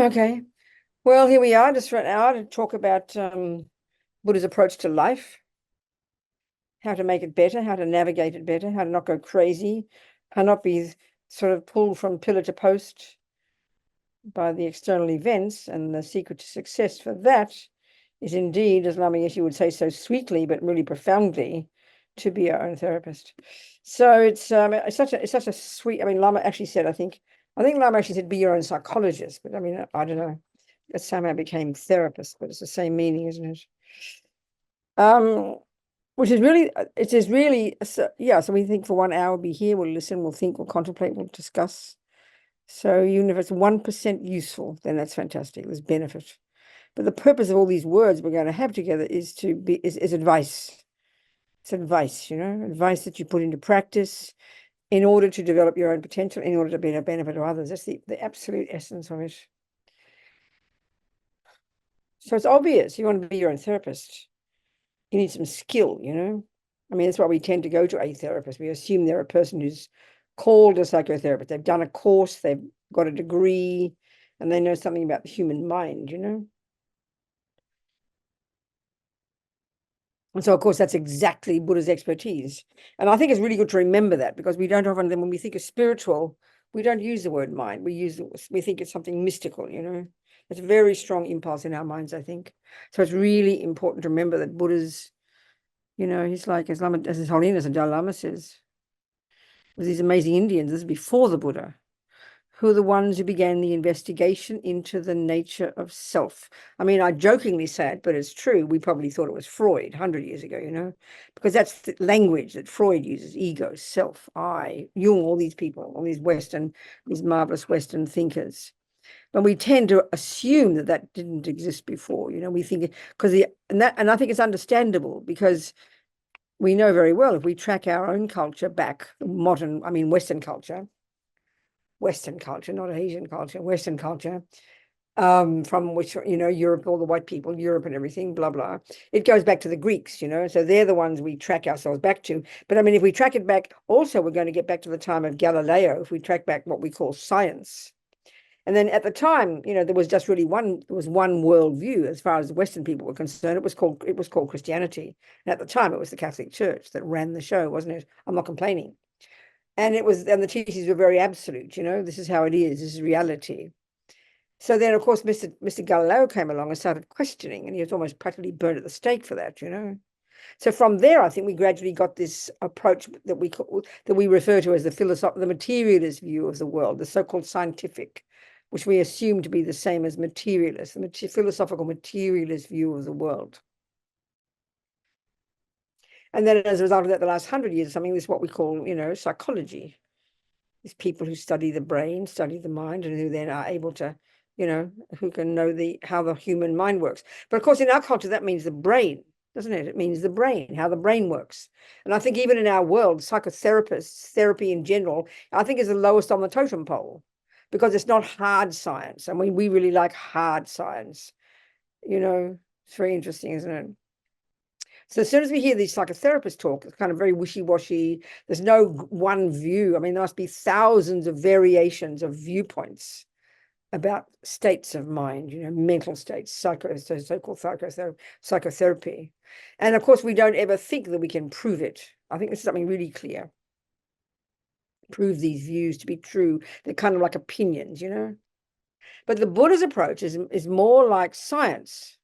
Okay. Well, here we are, just for an hour to talk about Buddha's approach to life, how to make it better, how to navigate it better, how to not go crazy, how not be sort of pulled from pillar to post by the external events. And the secret to success for that is indeed, as Lama Yeshe would say so sweetly, but really profoundly, to be our own therapist. So it's such a sweet. I mean, Lama actually said, I think Lama actually said, be your own psychologist. But I mean, I don't know. It somehow became therapist, but it's the same meaning, isn't it? Which is really, it is really, so, yeah. So we think for 1 hour, we'll be here, we'll listen, we'll think, we'll contemplate, we'll discuss. So even if it's 1% useful, then that's fantastic. There's benefit. But the purpose of all these words we're going to have together is to be is advice. It's advice, advice that you put into practice in order to develop your own potential, in order to be a benefit to others. That's the absolute essence of it. So it's obvious you want to be your own therapist. You need some skill, I mean, that's why we tend to go to a therapist. We assume they're a person who's called a psychotherapist. They've done a course, they've got a degree, and they know something about the human mind, And so, of course, that's exactly Buddha's expertise. And I think it's really good to remember that, because we don't often, then when we think of spiritual, we don't use the word mind. We think it's something mystical, It's a very strong impulse in our minds, I think. So it's really important to remember that Buddha's, he's like, as His Holiness and Dalai Lama says, with these amazing Indians, this is before the Buddha, who are the ones who began the investigation into the nature of self. I mean, I jokingly say it, but it's true. We probably thought it was Freud 100 years ago, because that's the language that Freud uses: ego, self, I, Jung, all these people, all these marvelous Western thinkers. But we tend to assume that didn't exist before, we think, and I think it's understandable, because we know very well, if we track our own culture back, Western culture, not Asian culture, Western culture, from which, Europe, all the white people, Europe and everything, blah, blah. It goes back to the Greeks, so they're the ones we track ourselves back to. But I mean, if we track it back, also, we're going to get back to the time of Galileo, if we track back what we call science. And then at the time, there was just really one worldview as far as Western people were concerned. It was called Christianity. And at the time, it was the Catholic Church that ran the show, wasn't it? I'm not complaining. And the teachings were very absolute, this is how it is, this is reality. So then, of course, Mr. Galileo came along and started questioning, and he was almost practically burned at the stake for that, So from there, I think we gradually got this approach that we refer to as the materialist view of the world, the so-called scientific, which we assume to be the same as materialist, the philosophical materialist view of the world. And then as a result of that, the last 100 years, something is what we call, psychology. These people who study the brain, study the mind, and who then are able to, who can know how the human mind works. But of course, in our culture, that means the brain, doesn't it? It means the brain, how the brain works. And I think even in our world, psychotherapists, therapy in general, I think is the lowest on the totem pole, because it's not hard science. I mean, we really like hard science. It's very interesting, isn't it? So as soon as we hear these psychotherapists talk, it's kind of very wishy-washy. There's no one view. I mean, there must be thousands of variations of viewpoints about states of mind, mental states, so-called psychotherapy. And of course, we don't ever think that we can prove it. I think this is something really clear. Prove these views to be true. They're kind of like opinions, But the Buddha's approach is more like science,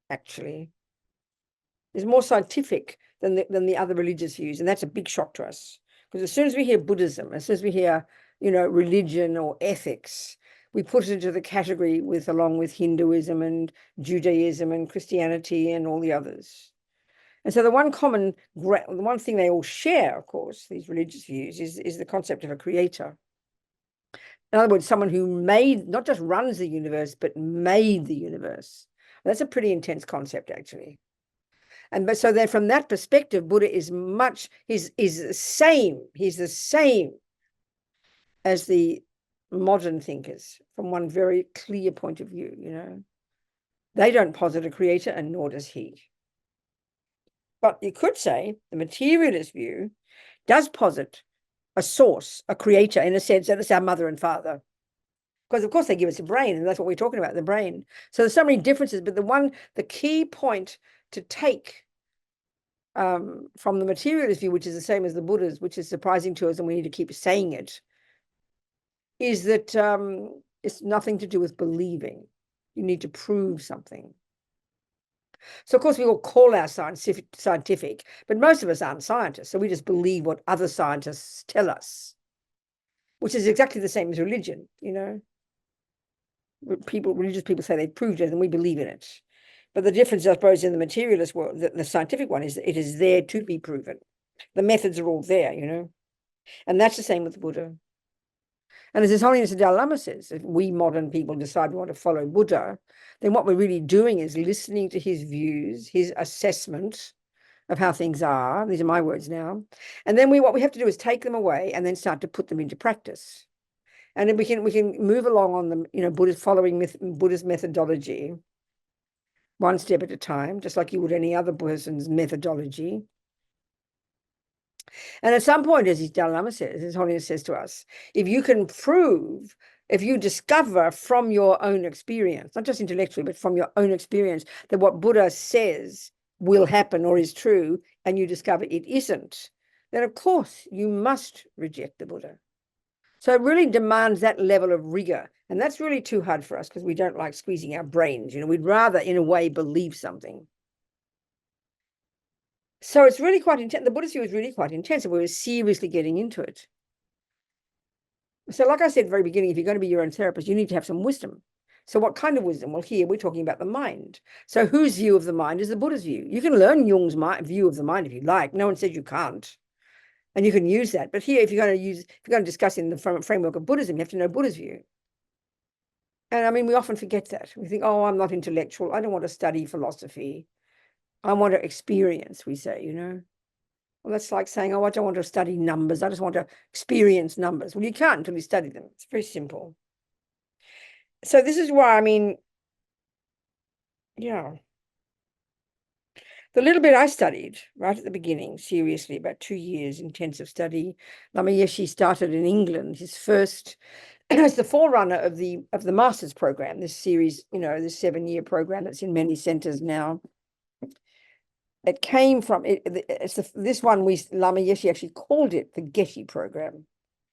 actually. Is more scientific than the other religious views, and that's a big shock to us, because as soon as we hear Buddhism, as soon as we hear religion or ethics, we put it into the category along with Hinduism and Judaism and Christianity and all the others. And so the one thing they all share, of course, these religious views, is the concept of a creator. In other words, someone who not just runs the universe, but made the universe. That's a pretty intense concept, actually. But so then from that perspective, Buddha is the same. He's the same as the modern thinkers from one very clear point of view, They don't posit a creator, and nor does he. But you could say the materialist view does posit a source, a creator, in a sense that it's our mother and father. Because of course they give us a brain, and that's what we're talking about, the brain. So there's so many differences, but the key point to take from the materialist view, which is the same as the Buddha's, which is surprising to us, and we need to keep saying it, is that it's nothing to do with believing. You need to prove something. So of course we all call our scientific, but most of us aren't scientists. So we just believe what other scientists tell us, which is exactly the same as religion. Religious people say they've proved it and we believe in it. But the difference, I suppose, in the materialist world, the scientific one, is that it is there to be proven. The methods are all there, and that's the same with Buddha. And as His Holiness the Dalai Lama says, if we modern people decide we want to follow Buddha, then what we're really doing is listening to his views, his assessment of how things are. These are my words now. And then what we have to do is take them away and then start to put them into practice. And then we can move along on the Buddhist, following Buddhist methodology, one step at a time, just like you would any other person's methodology. And at some point, as His Dalai Lama says, His Holiness says to us, if you discover from your own experience, not just intellectually, but from your own experience, that what Buddha says will happen or is true, and you discover it isn't, then of course you must reject the Buddha. So it really demands that level of rigor. And that's really too hard for us because we don't like squeezing our brains. We'd rather, in a way, believe something. So it's really quite intense. The Buddhist view is really quite intense, and we were seriously getting into it. So like I said at the very beginning, if you're going to be your own therapist, you need to have some wisdom. So what kind of wisdom? Well, here we're talking about the mind. So whose view of the mind is the Buddha's view? You can learn Jung's view of the mind if you like. No one says you can't. And you can use that. But here, if you're going to discuss in the framework of Buddhism, you have to know Buddha's view. And I mean, we often forget that. We think, oh, I'm not intellectual. I don't want to study philosophy. I want to experience, we say, Well, that's like saying, oh, I don't want to study numbers. I just want to experience numbers. Well, you can't until you study them. It's very simple. So this is why, yeah. The little bit I studied right at the beginning, seriously, about 2 years intensive study, Lama Yeshe started in England. His first, it's the forerunner of the master's program, this series, this 7-year program that's in many centers now. It came from this one. Lama Yeshe actually called it the Geshe program.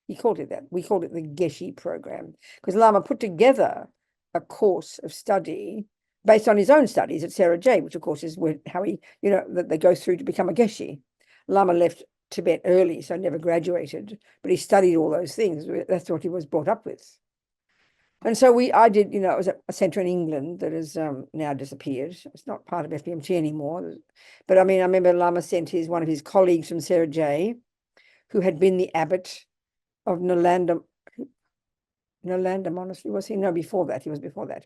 He called it that. We called it the Geshe program because Lama put together a course of study based on his own studies at Sarah J, which of course is how he, that they go through to become a Geshe. Lama left Tibet early, so never graduated, but he studied all those things. That's what he was brought up with. And so I did, it was a center in England that has now disappeared. It's not part of FBMT anymore. But I remember Lama sent one of his colleagues from Sarah J, who had been the abbot of Nalanda Monastery, was he? No, before that. He was before that.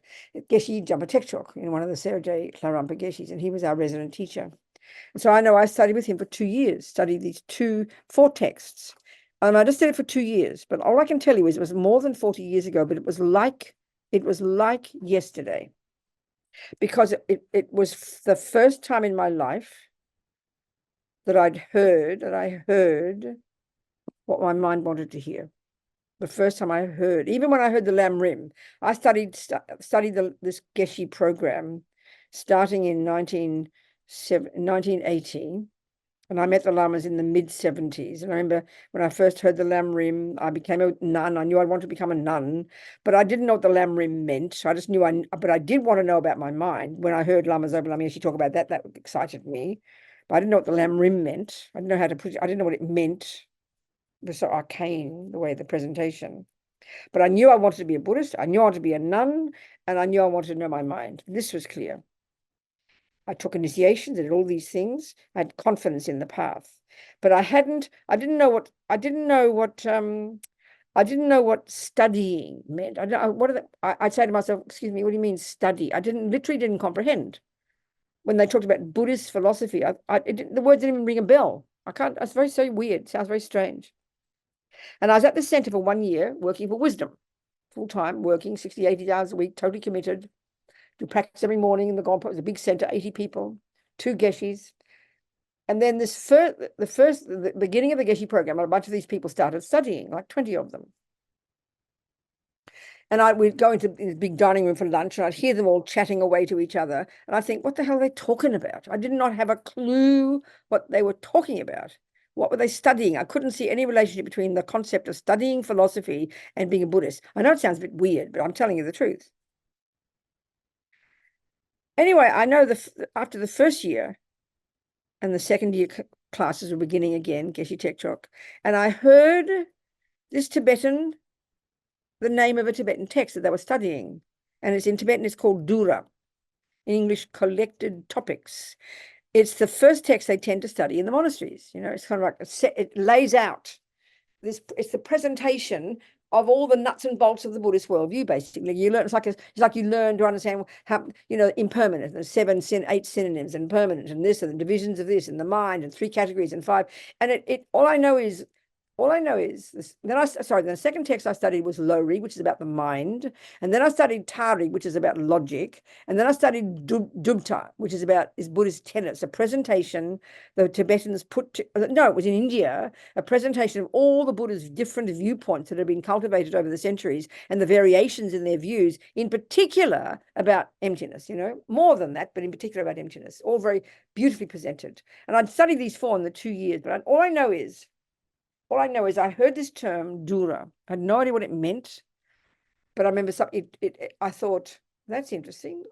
Geshe Jampa one of the Sarah J. Klarampa Geshis, and he was our resident teacher. And so I studied with him for 2 years, studied these 4 texts. And I just did it for 2 years. But all I can tell you is it was more than 40 years ago, but it was like yesterday. Because it was the first time in my life that I heard what my mind wanted to hear. The first time I heard, even when I heard the Lam Rim, I studied this Geshe program starting in 1980. And I met the Lamas in the mid-70s. And I remember when I first heard the Lam Rim, I became a nun. I knew I'd want to become a nun, but I didn't know what the Lam Rim meant. I just knew but I did want to know about my mind. When I heard Lama Zopa Rinpoche talk about that excited me. But I didn't know what the Lam Rim meant. I didn't know how to put it. I didn't know what it meant. It was so arcane, the way the presentation. But I knew I wanted to be a Buddhist. I knew I wanted to be a nun, and I knew I wanted to know my mind. This was clear. I took initiations, I did all these things. I had confidence in the path, but I didn't know what studying meant. I'd say to myself, excuse me, what do you mean study? Literally didn't comprehend. When they talked about Buddhist philosophy, the words didn't even ring a bell. It's so weird. Sounds very strange. And I was at the center for 1 year working for wisdom, full time, working 60, 80 hours a week, totally committed. Do practice every morning in the Gompa. It was a big center, 80 people, 2 Geshis. And then the beginning of the Geshe program, a bunch of these people started studying, like 20 of them. And we'd go into this big dining room for lunch, and I'd hear them all chatting away to each other. And I think, what the hell are they talking about? I did not have a clue what they were talking about. What were they studying? I couldn't see any relationship between the concept of studying philosophy and being a Buddhist. I know it sounds a bit weird, but I'm telling you the truth. Anyway, I know after the first year and the second year classes were beginning again, Geshe Tekchok, and I heard this Tibetan, the name of a Tibetan text that they were studying. And it's in Tibetan, it's called Dura. In English, Collected Topics. It's the first text they tend to study in the monasteries. It's kind of like it lays out this. It's the presentation of all the nuts and bolts of the Buddhist worldview. Basically, you learn. It's like you learn to understand how impermanent. There's 8 synonyms, and permanent, and this, and the divisions of this, and the mind, and 3 categories, and 5. And all I know is this. The second text I studied was Lori, which is about the mind. And then I studied Tari, which is about logic. And then I studied Dubta, which is about Buddhist tenets, a presentation the Tibetans it was in India, a presentation of all the Buddha's different viewpoints that have been cultivated over the centuries and the variations in their views, in particular about emptiness, more than that, but in particular about emptiness, all very beautifully presented. And I'd studied these 4 in the 2 years, but all I know is I heard this term, Dura. I had no idea what it meant, but I remember I thought, that's interesting.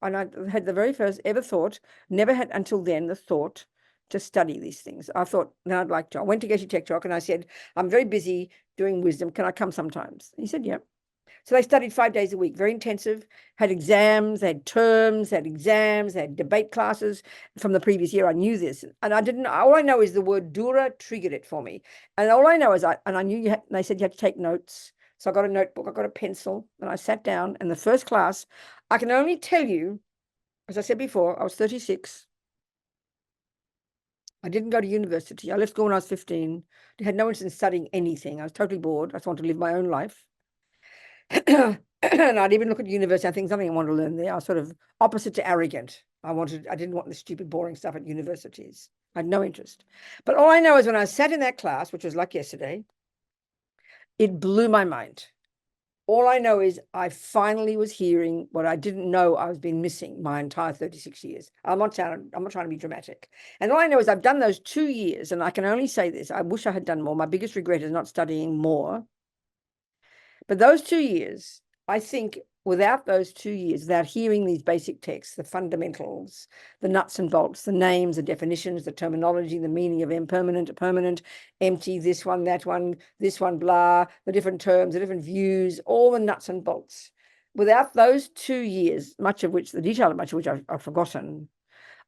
And I had the very first ever thought, never had until then the thought to study these things. I thought, now I'd like to. I went to Geshe Tekchok and I said, I'm very busy doing wisdom. Can I come sometimes? And he said, yeah. So they studied 5 days a week, very intensive, had exams, had terms, had exams, had debate classes from the previous year. I knew this. And all I know is the word Dura triggered it for me. And all I know is I knew they said you had to take notes. So I got a notebook, I got a pencil, and I sat down. And the first class, I can only tell you, as I said before, I was 36. I didn't go to university. I left school when I was 15. I had no interest in studying anything. I was totally bored. I just wanted to live my own life. And I'd even look at university. I think something I wanted to learn there. I was sort of opposite to arrogant. I didn't want the stupid, boring stuff at universities. I had no interest. But all I know is when I sat in that class, which was like yesterday, it blew my mind. All I know is I finally was hearing what I didn't know I was been missing my entire 36 years. I'm not trying to be dramatic. And all I know is I've done those 2 years, and I can only say this. I wish I had done more. My biggest regret is not studying more. But those 2 years, I think without those 2 years, without hearing these basic texts, the fundamentals, the nuts and bolts, the names, the definitions, the terminology, the meaning of impermanent, permanent, empty, this one, that one, this one, blah, the different terms, the different views, all the nuts and bolts. Without those 2 years, the detail of much of which I've forgotten,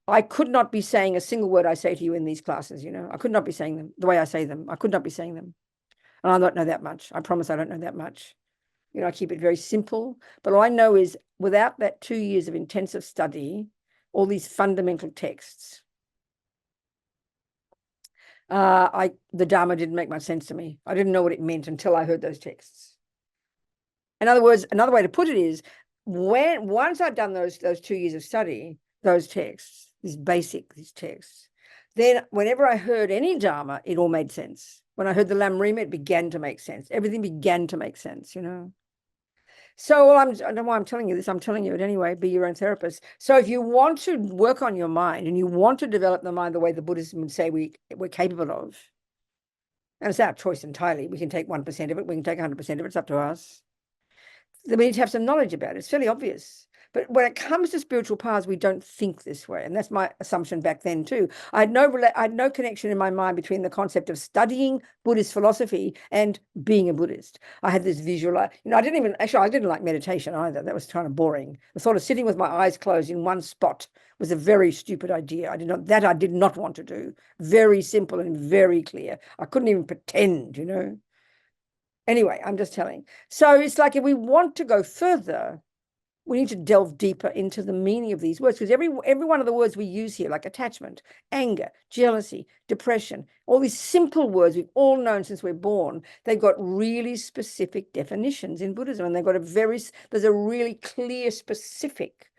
I could not be saying a single word I say to you in these classes, I could not be saying them the way I say them. I could not be saying them. And I don't know that much. I promise I don't know that much. I keep it very simple. But all I know is without that 2 years of intensive study, all these fundamental texts, the Dharma didn't make much sense to me. I didn't know what it meant until I heard those texts. In other words, another way to put it is, once I'd done those 2 years of study, those texts, these texts, then whenever I heard any Dharma, it all made sense. When I heard the Lamrima, it began to make sense. Everything began to make sense, So I don't know why I'm telling you this. I'm telling you it anyway. Be your own therapist. So if you want to work on your mind and you want to develop the mind the way the Buddhism would say we're capable of, and it's our choice entirely. We can take 1% of it. We can take 100% of it. It's up to us. Then we need to have some knowledge about it. It's fairly obvious. But when it comes to spiritual paths, we don't think this way. And that's my assumption back then too. I had no connection in my mind between the concept of studying Buddhist philosophy and being a Buddhist. I had this visual, I didn't like meditation either. That was kind of boring. The thought of sitting with my eyes closed in one spot was a very stupid idea. I did not want to do. Very simple and very clear. I couldn't even pretend, Anyway, I'm just telling. So it's like if we want to go further, we need to delve deeper into the meaning of these words, because every one of the words we use here, like attachment, anger, jealousy, depression, all these simple words we've all known since we're born, they've got really specific definitions in Buddhism, and there's a really clear, specific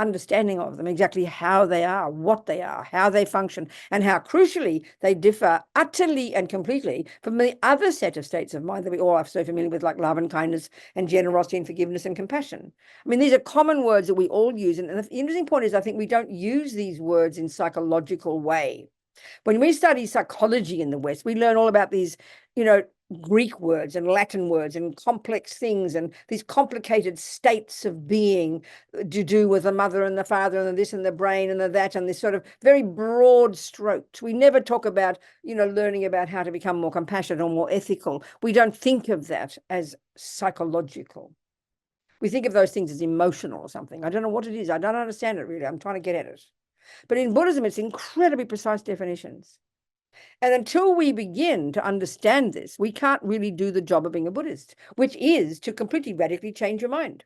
understanding of them, exactly how they are, what they are, how they function, and how crucially they differ utterly and completely from the other set of states of mind that we all are so familiar with, like love and kindness and generosity and forgiveness and compassion. I mean, these are common words that we all use. And the interesting point is, I think we don't use these words in psychological way. When we study psychology in the West, we learn all about these, Greek words and Latin words and complex things and these complicated states of being to do with the mother and the father and the this and the brain and the that and this sort of very broad strokes. We never talk about, learning about how to become more compassionate or more ethical. We don't think of that as psychological. We think of those things as emotional or something. I don't know what it is. I don't understand it really. I'm trying to get at it. But in Buddhism, it's incredibly precise definitions. And until we begin to understand this, we can't really do the job of being a Buddhist, which is to completely radically change your mind.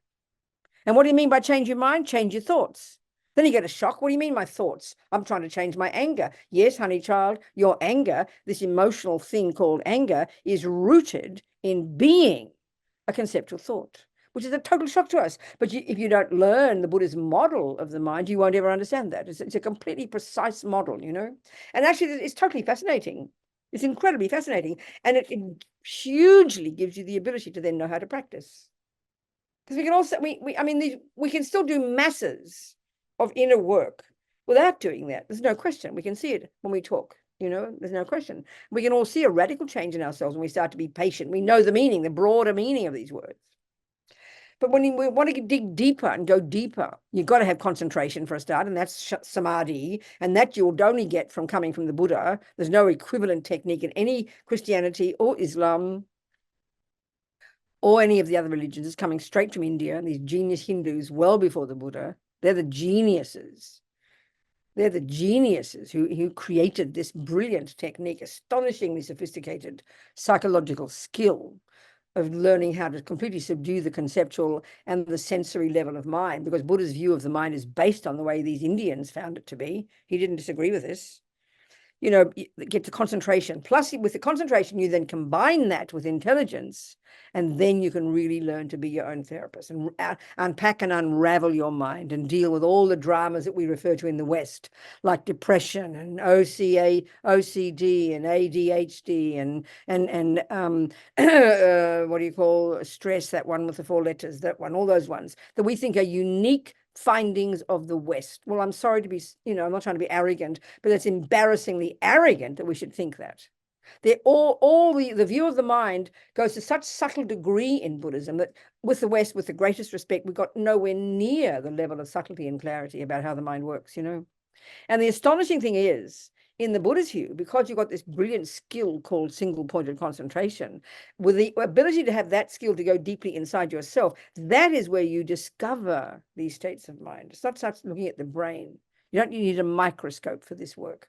And what do you mean by change your mind? Change your thoughts. Then you get a shock. What do you mean, my thoughts? I'm trying to change my anger. Yes, honey child, your anger, this emotional thing called anger, is rooted in being a conceptual thought, which is a total shock to us. But if you don't learn the Buddhist model of the mind, you won't ever understand that. It's a completely precise model, And actually, it's totally fascinating. It's incredibly fascinating. And it hugely gives you the ability to then know how to practice. Because we can also, we can still do masses of inner work without doing that. There's no question. We can see it when we talk. There's no question. We can all see a radical change in ourselves when we start to be patient. We know the meaning, the broader meaning of these words. But when we want to dig deeper and go deeper, you've got to have concentration for a start, and that's samadhi, and that you'll only get from coming from the Buddha. There's no equivalent technique in any Christianity or Islam or any of the other religions. It's coming straight from India, and these genius Hindus well before the Buddha. They're the geniuses. They're the geniuses who created this brilliant technique, astonishingly sophisticated psychological skill of learning how to completely subdue the conceptual and the sensory level of mind, because Buddha's view of the mind is based on the way these Indians found it to be. He didn't disagree with this. Get the concentration. Plus, with the concentration, you then combine that with intelligence, and then you can really learn to be your own therapist and unpack and unravel your mind and deal with all the dramas that we refer to in the West, like depression and OCD and ADHD and what do you call stress, that one with the 4 letters, that one, all those ones that we think are unique findings of the West. Well, I'm sorry to be, I'm not trying to be arrogant, but it's embarrassingly arrogant that we should think that. They're all the view of the mind goes to such subtle degree in Buddhism that with the West, with the greatest respect, we've got nowhere near the level of subtlety and clarity about how the mind works, And the astonishing thing is, in the Buddhist view, because you've got this brilliant skill called single-pointed concentration, with the ability to have that skill to go deeply inside yourself, that is where you discover these states of mind. It's not such looking at the brain. You don't need a microscope for this work.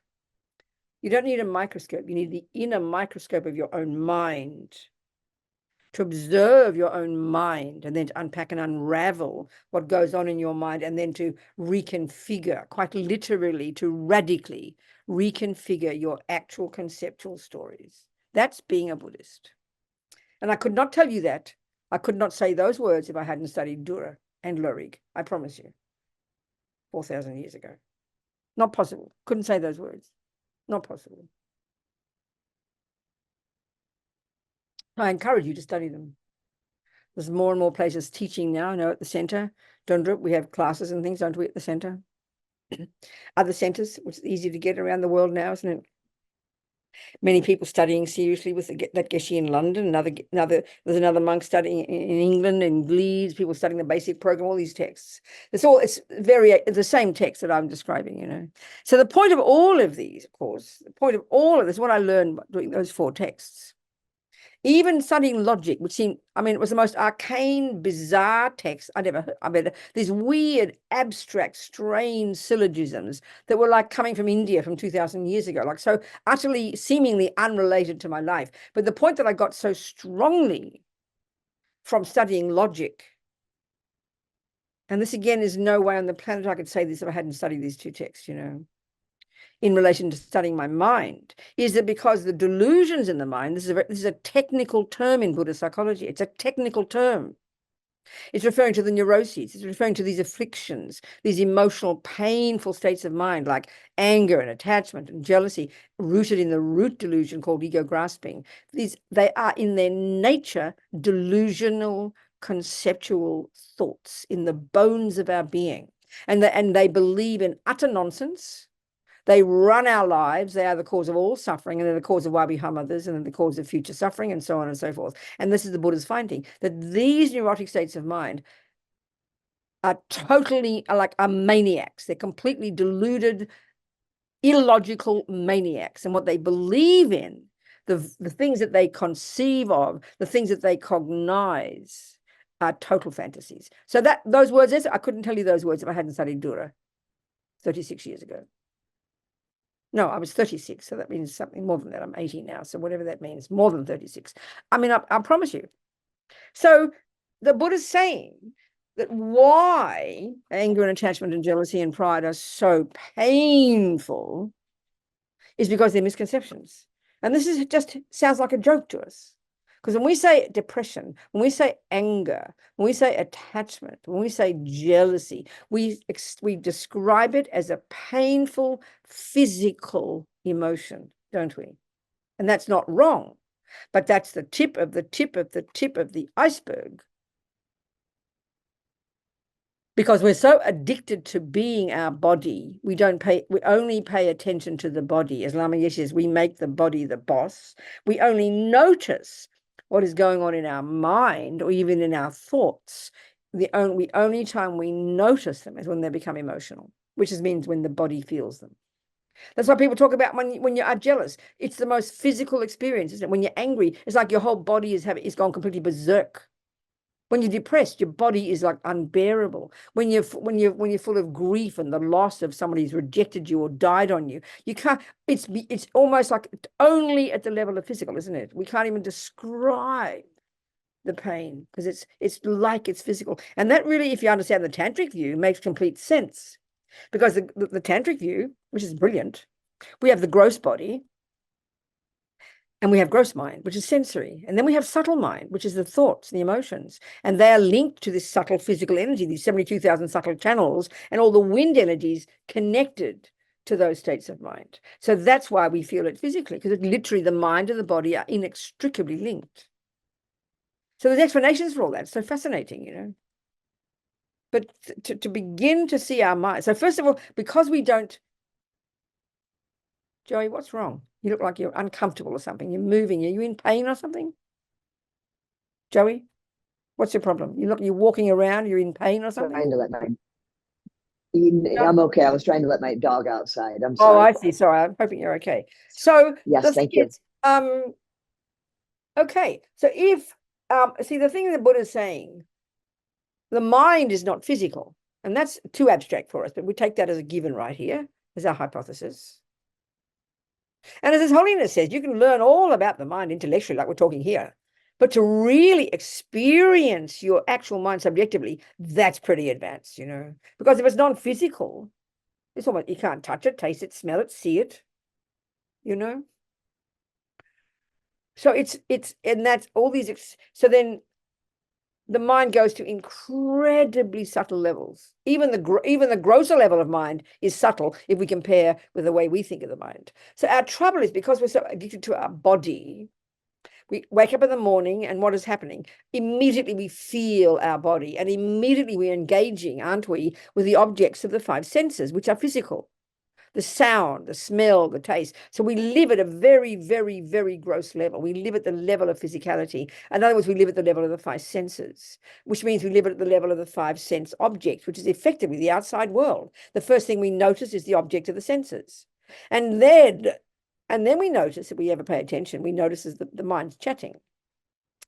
You don't need a microscope. You need the inner microscope of your own mind to observe your own mind, and then to unpack and unravel what goes on in your mind, and then to reconfigure, quite literally, to radically reconfigure your actual conceptual stories. That's being a Buddhist. And I could not tell you that. I could not say those words if I hadn't studied Dura and Lorig. I promise you. 4,000 years ago. Not possible. Couldn't say those words. Not possible. I encourage you to study them. There's more and more places teaching now. I know at the center, Dundrup, we have classes and things, don't we, at the center? Other centers, which is easy to get around the world now, isn't it? Many people studying seriously with that Geshe in London. There's another monk studying in England, in Leeds. People studying the basic program. All these texts. It's the same text that I'm describing. So the point of all of these, of course, what I learned doing those 4 texts. Even studying logic, which seemed, it was the most arcane, bizarre text I'd ever heard. These weird, abstract, strange syllogisms that were like coming from India from 2,000 years ago, like so utterly, seemingly unrelated to my life. But the point that I got so strongly from studying logic, and this again is no way on the planet I could say this if I hadn't studied these 2 texts, in relation to studying my mind, is that because the delusions in the mind, this is a technical term in Buddhist psychology. It's a technical term. It's referring to the neuroses. It's referring to these afflictions, these emotional, painful states of mind, like anger and attachment and jealousy, rooted in the root delusion called ego grasping. They are in their nature delusional, conceptual thoughts in the bones of our being. And they believe in utter nonsense. They run our lives. They are the cause of all suffering, and they're the cause of why we harm others, and they're the cause of future suffering, and so on and so forth. And this is the Buddha's finding, that these neurotic states of mind are totally like maniacs. They're completely deluded, illogical maniacs. And what they believe in, the things that they conceive of, the things that they cognize, are total fantasies. So those words, I couldn't tell you those words if I hadn't studied Dura 36 years ago. No, I was 36, so that means something more than that. I'm 80 now, so whatever that means, more than 36. I mean, I promise you. So the Buddha's saying that why anger and attachment and jealousy and pride are so painful is because they're misconceptions. And this is just sounds like a joke to us. Because when we say depression, when we say anger, when we say attachment, when we say jealousy, we describe it as a painful physical emotion, don't we? And that's not wrong, but that's the tip of the tip of the tip of the iceberg. Because we're so addicted to being our body, we only pay attention to the body. As Lama Yeshe says, we make the body the boss. We only notice what is going on in our mind or even in our thoughts. The only time we notice them is when they become emotional, which means when the body feels them. That's why people talk about when you are jealous. It's the most physical experience, isn't it? When you're angry, it's like your whole body is gone completely berserk. When you're depressed, your body is like unbearable. When you're full of grief and the loss of somebody who's rejected you or died on you, you can't. It's almost like only at the level of physical, isn't it? We can't even describe the pain because it's like it's physical. And that really, if you understand the tantric view, makes complete sense, because the tantric view, which is brilliant, we have the gross body. And we have gross mind, which is sensory. And then we have subtle mind, which is the thoughts, the emotions. And they are linked to this subtle physical energy, these 72,000 subtle channels, and all the wind energies connected to those states of mind. So that's why we feel it physically, because literally the mind and the body are inextricably linked. So there's explanations for all that. It's so fascinating, you know. But to begin to see our mind. So first of all, because we don't, Joey, what's wrong? You look like you're uncomfortable or something. You're moving. Are you in pain or something? Joey, what's your problem? You're walking around, you're in pain or something? I'm okay. I was trying to let my dog outside. I'm Oh, sorry. I see. Sorry, I'm hoping you're okay. So yes, thank you. Okay. So if see, the thing the Buddha is saying, the mind is not physical, and that's too abstract for us, but we take that as a given right here, as our hypothesis. And as His Holiness says, you can learn all about the mind intellectually, like we're talking here. But to really experience your actual mind subjectively, that's pretty advanced, you know. Because if it's non-physical, it's almost, you can't touch it, taste it, smell it, see it, you know. So and that's all these, so then the mind goes to incredibly subtle levels. Even the grosser level of mind is subtle if we compare with the way we think of the mind. So our trouble is because we're so addicted to our body, we wake up in the morning and what is happening? Immediately we feel our body and immediately we're engaging, aren't we, with the objects of the five senses, which are physical. The sound, the smell, the taste. So we live at a very, very, very gross level. We live at the level of physicality. In other words, we live at the level of the five senses, which means we live at the level of the five sense objects, which is effectively the outside world. The first thing we notice is the object of the senses. And then we notice, if we ever pay attention, we notice the mind's chatting.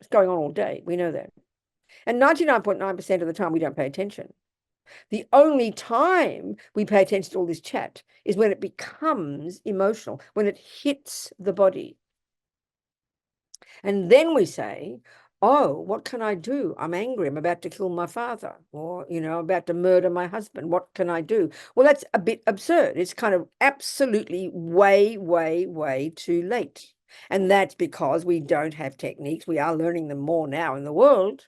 It's going on all day. We know that. And 99.9% of the time, we don't pay attention. The only time we pay attention to all this chat is when it becomes emotional, when it hits the body. And then we say, oh, what can I do? I'm angry. I'm about to kill my father, or, you know, about to murder my husband. What can I do? Well, that's a bit absurd. It's kind of absolutely way, way, way too late. And that's because we don't have techniques. We are learning them more now in the world.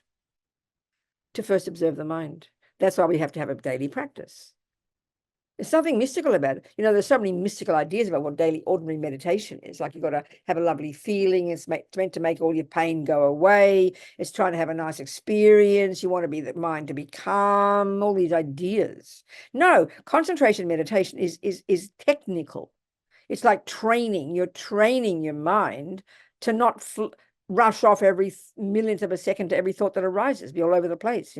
to first observe the mind. That's why we have to have a daily practice. There's nothing mystical about it. There's so many mystical ideas about what daily ordinary meditation is. Like you've got to have a lovely feeling. It's meant to make all your pain go away. It's trying to have a nice experience. You want the mind to be calm, all these ideas. No, concentration meditation is technical. It's like training. You're training your mind to not rush off every millionth of a second to every thought that arises, be all over the place.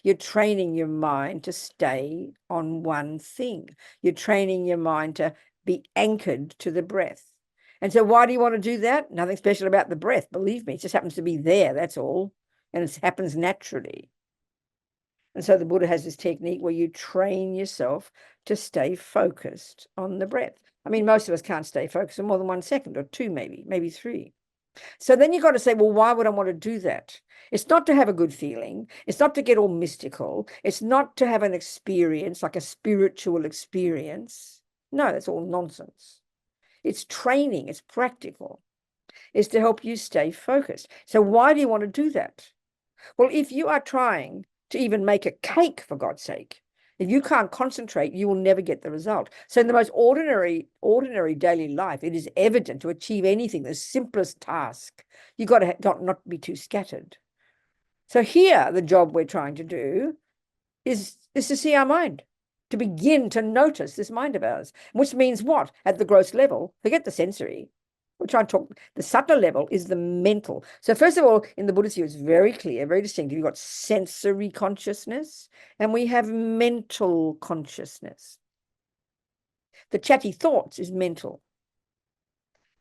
You're training your mind to stay on one thing. You're training your mind to be anchored to the breath. And so why do you want to do that? Nothing special about the breath, believe me. It just happens to be there, that's all. And it happens naturally. And so the Buddha has this technique where you train yourself to stay focused on the breath. I mean, most of us can't stay focused for more than 1 second or 2, maybe 3. So then you've got to say, well, why would I want to do that? It's not to have a good feeling. It's not to get all mystical. It's not to have an experience, like a spiritual experience. No, that's all nonsense. It's training. It's practical. It's to help you stay focused. So why do you want to do that? Well, if you are trying to even make a cake, for God's sake, if you can't concentrate, you will never get the result. So in the most ordinary daily life, it is evident to achieve anything, the simplest task, you've got to not be too scattered. So here, the job we're trying to do is to see our mind, to begin to notice this mind of ours, which means what? At the gross level, forget the sensory. We're trying to talk, the subtler level is the mental. So first of all, in the Buddhist view, it's very clear, very distinctive. You've got sensory consciousness and we have mental consciousness. The chatty thoughts is mental.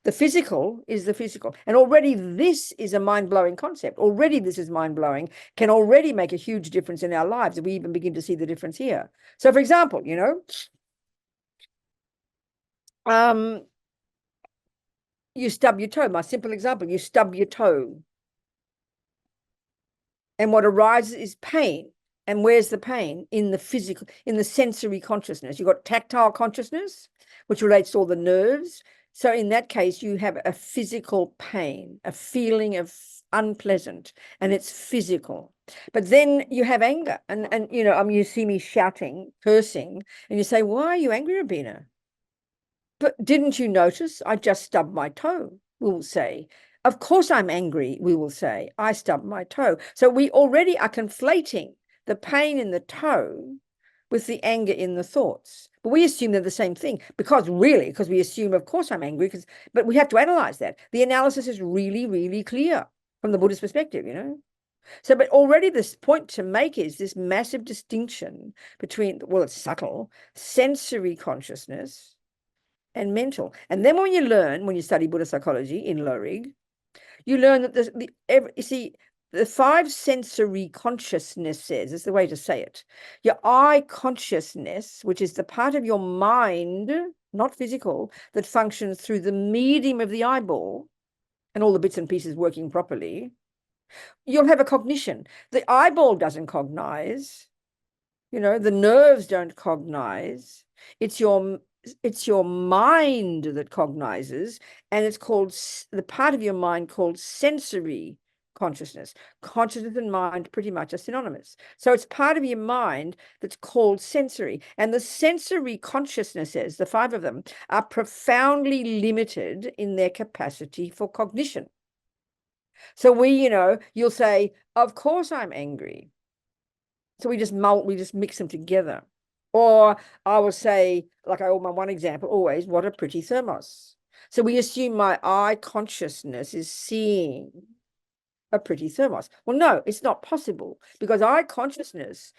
The physical is the physical. And already this is a mind-blowing concept. Already this is mind-blowing, can already make a huge difference in our lives if we even begin to see the difference here. So for example, you stub your toe. My simple example, you stub your toe. And what arises is pain. And where's the pain? In the physical, in the sensory consciousness. You've got tactile consciousness, which relates to all the nerves. So in that case, you have a physical pain, a feeling of unpleasant, and it's physical. But then you have anger, and you see me shouting, cursing, and you say, why are you angry, Robina? But didn't you notice I just stubbed my toe, we will say. Of course I'm angry, we will say. I stubbed my toe. So we already are conflating the pain in the toe with the anger in the thoughts. But we assume they're the same thing because we assume, of course I'm angry, but we have to analyze that. The analysis is really, really clear from the Buddhist perspective, So, but already this point to make is this massive distinction between, well, it's subtle, sensory consciousness and mental. And then when you study Buddhist psychology in Lorig, you learn that the 5 sensory consciousnesses is the way to say it. Your eye consciousness, which is the part of your mind, not physical, that functions through the medium of the eyeball and all the bits and pieces working properly, you'll have a cognition. The eyeball doesn't cognize, the nerves don't cognize. It's your mind that cognizes, and it's called the part of your mind called sensory consciousness. Consciousness and mind pretty much are synonymous. So it's part of your mind that's called sensory. And the sensory consciousnesses, the 5 of them, are profoundly limited in their capacity for cognition. So you'll say, of course I'm angry. So we just mix them together. Or I will say, like my one example always, what a pretty thermos. So we assume my eye consciousness is seeing a pretty thermos. Well, no, it's not possible because eye consciousness,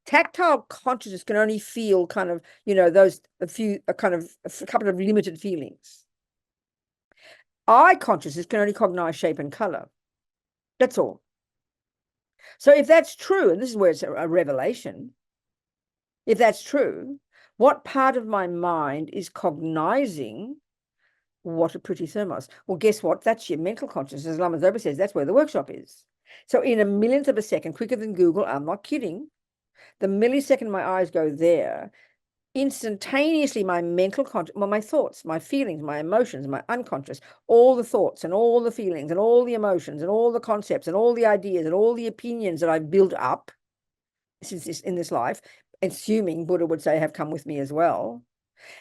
tactile consciousness can only feel kind of, a couple of limited feelings. Eye consciousness can only cognize shape and color. That's all. So if that's true, and this is where it's a revelation, if that's true, what part of my mind is cognizing what a pretty thermos? Well, guess what? That's your mental consciousness. As Lama Zopa says, that's where the workshop is. So in a millionth of a second, quicker than Google, I'm not kidding, the millisecond my eyes go there, instantaneously my mental well, my thoughts, my feelings, my emotions, my unconscious, all the thoughts and all the feelings and all the emotions and all the concepts and all the ideas and all the opinions that I've built up since in this life, assuming Buddha would say have come with me as well.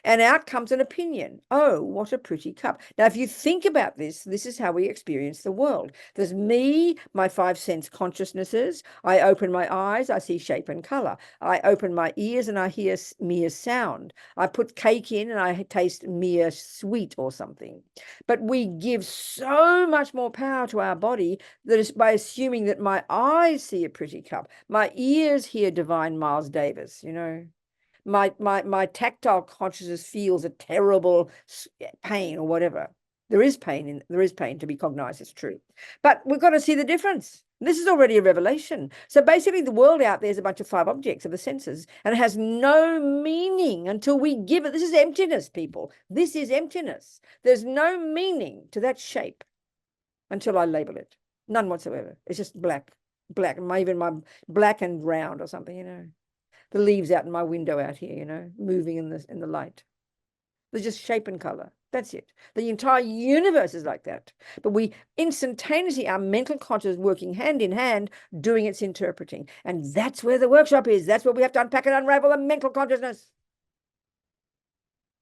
And out comes an opinion. Oh, what a pretty cup. Now, if you think about this, this is how we experience the world. There's me, my five sense consciousnesses. I open my eyes, I see shape and color. I open my ears and I hear mere sound. I put cake in and I taste mere sweet or something. But we give so much more power to our body that is by assuming that my eyes see a pretty cup, my ears hear divine Miles Davis, my tactile consciousness feels a terrible pain or whatever. There is pain to be cognized, it's true. But we've got to see the difference. This is already a revelation. So basically the world out there is a bunch of five objects of the senses, and it has no meaning until we give it. This is emptiness, people. This is emptiness. There's no meaning to that shape until I label it. None whatsoever. It's just black, even my black and round or something, The leaves out in my window out here, moving in the light. They're just shape and color. That's it. The entire universe is like that. But we instantaneously, our mental consciousness working hand in hand, doing its interpreting. And that's where the workshop is. That's where we have to unpack and unravel the mental consciousness.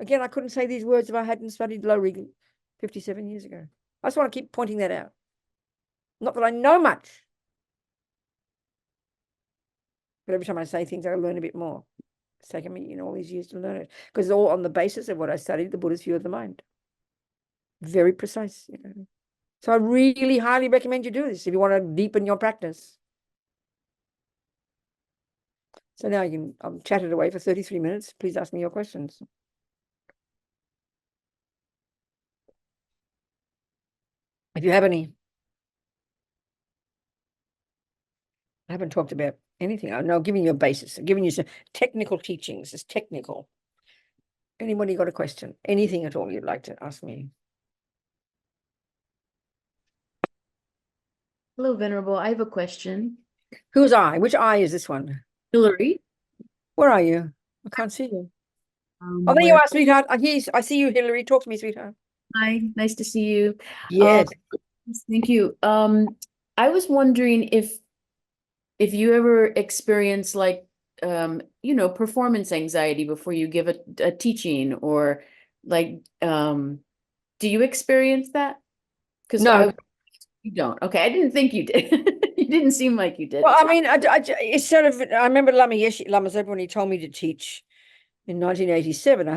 Again, I couldn't say these words if I hadn't studied low regal 57 years ago. I just want to keep pointing that out. Not that I know much. But every time I say things, I learn a bit more. It's taken me, all these years to learn it, because it's all on the basis of what I studied, the Buddhist view of the mind. Very precise, So I really highly recommend you do this if you want to deepen your practice. So now you can chat it away for 33 minutes. Please ask me your questions. If you have any. I haven't talked about anything. I'm now giving you a basis. I'm giving you some technical teachings. It's technical. Anybody got a question? Anything at all you'd like to ask me? Hello, Venerable. I have a question. Who's I? Which I is this one? Hillary. Where are you? I can't see you. Oh, there you are, sweetheart. I see you, Hillary. Talk to me, sweetheart. Hi, nice to see you. Yes. Thank you. I was wondering if you ever experience performance anxiety before you give a teaching, or do you experience that? Because No. you don't. Okay, I didn't think you did. You didn't seem like you did. Well, I mean, it's sort of, I remember Lama Zopa when he told me to teach in 1987.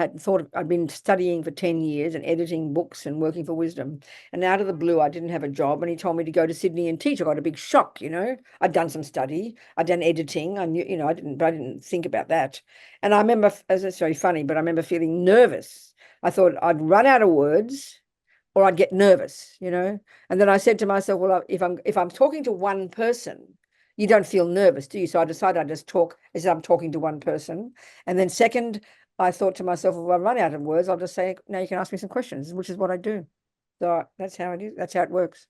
I'd been studying for 10 years and editing books and working for Wisdom. And out of the blue, I didn't have a job. And he told me to go to Sydney and teach. I got a big shock, I'd done some study. I'd done editing. I knew, I didn't think about that. And I remember, as it's very funny, but I remember feeling nervous. I thought I'd run out of words or I'd get nervous, And then I said to myself, well, if I'm talking to one person, you don't feel nervous, do you? So I decided I'd just talk as I'm talking to one person. And then second, I thought to myself, if I run out of words, I'll just say, now you can ask me some questions, which is what I do. So that's how it is. That's how it works.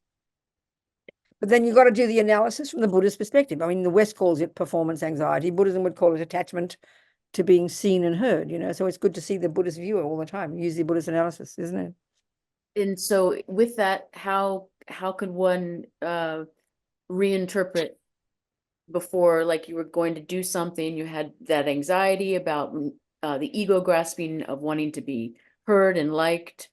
But then you've got to do the analysis from the Buddhist perspective. I mean, the West calls it performance anxiety. Buddhism would call it attachment to being seen and heard, So it's good to see the Buddhist view all the time. Use the Buddhist analysis, isn't it? And so with that, how could one reinterpret before, like you were going to do something, you had that anxiety about the ego grasping of wanting to be heard and liked?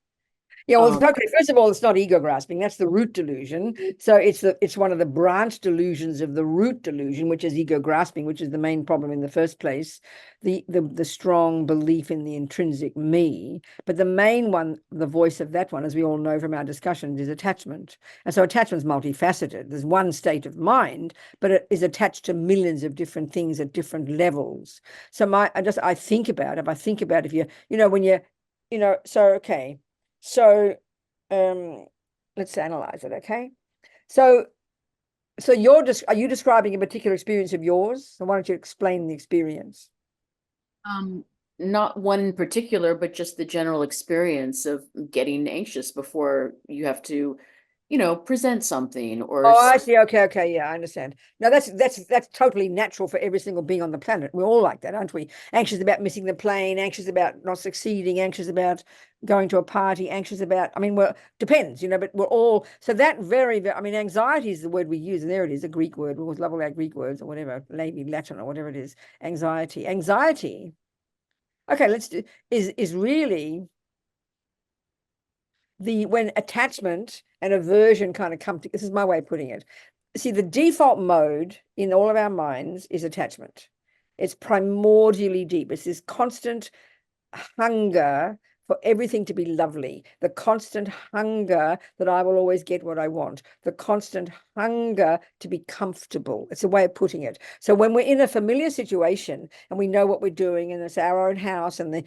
Yeah, well, okay, first of all, it's not ego grasping. That's the root delusion. So it's one of the branch delusions of the root delusion, which is ego grasping, which is the main problem in the first place. The strong belief in the intrinsic me. But the main one, the voice of that one, as we all know from our discussions, is attachment. And so attachment is multifaceted. There's one state of mind, but it is attached to millions of different things at different levels. So I think about if you, when you, okay. So let's analyze it, okay? So are you describing a particular experience of yours? So why don't you explain the experience? Not one in particular, but just the general experience of getting anxious before you have to present something or Oh, I see. Okay. Yeah, I understand. No, that's totally natural for every single being on the planet. We're all like that, aren't we? Anxious about missing the plane, anxious about not succeeding, anxious about going to a party, anxious about, I mean, well, depends, but we're all, so that I mean, anxiety is the word we use, and there it is, a Greek word. We always love all our Greek words or whatever, maybe Latin or whatever it is. Anxiety. Okay, is really when attachment and aversion kind of come to, this is my way of putting it. See, the default mode in all of our minds is attachment. It's primordially deep. It's this constant hunger for everything to be lovely, the constant hunger that I will always get what I want, the constant hunger to be comfortable. It's a way of putting it. So when we're in a familiar situation and we know what we're doing and it's our own house, then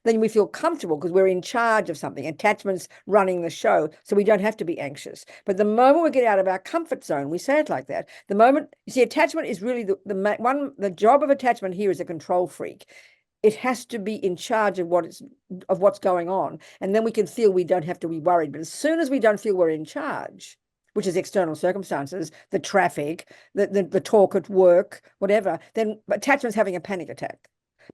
we feel comfortable because we're in charge of something. Attachment's running the show, so we don't have to be anxious. But the moment we get out of our comfort zone, we say it like that. The moment, you see, attachment is really the job of attachment here is a control freak. It has to be in charge of what's going on, and then we can feel we don't have to be worried. But as soon as we don't feel we're in charge, which is external circumstances, the traffic, the talk at work, whatever, then attachment's having a panic attack.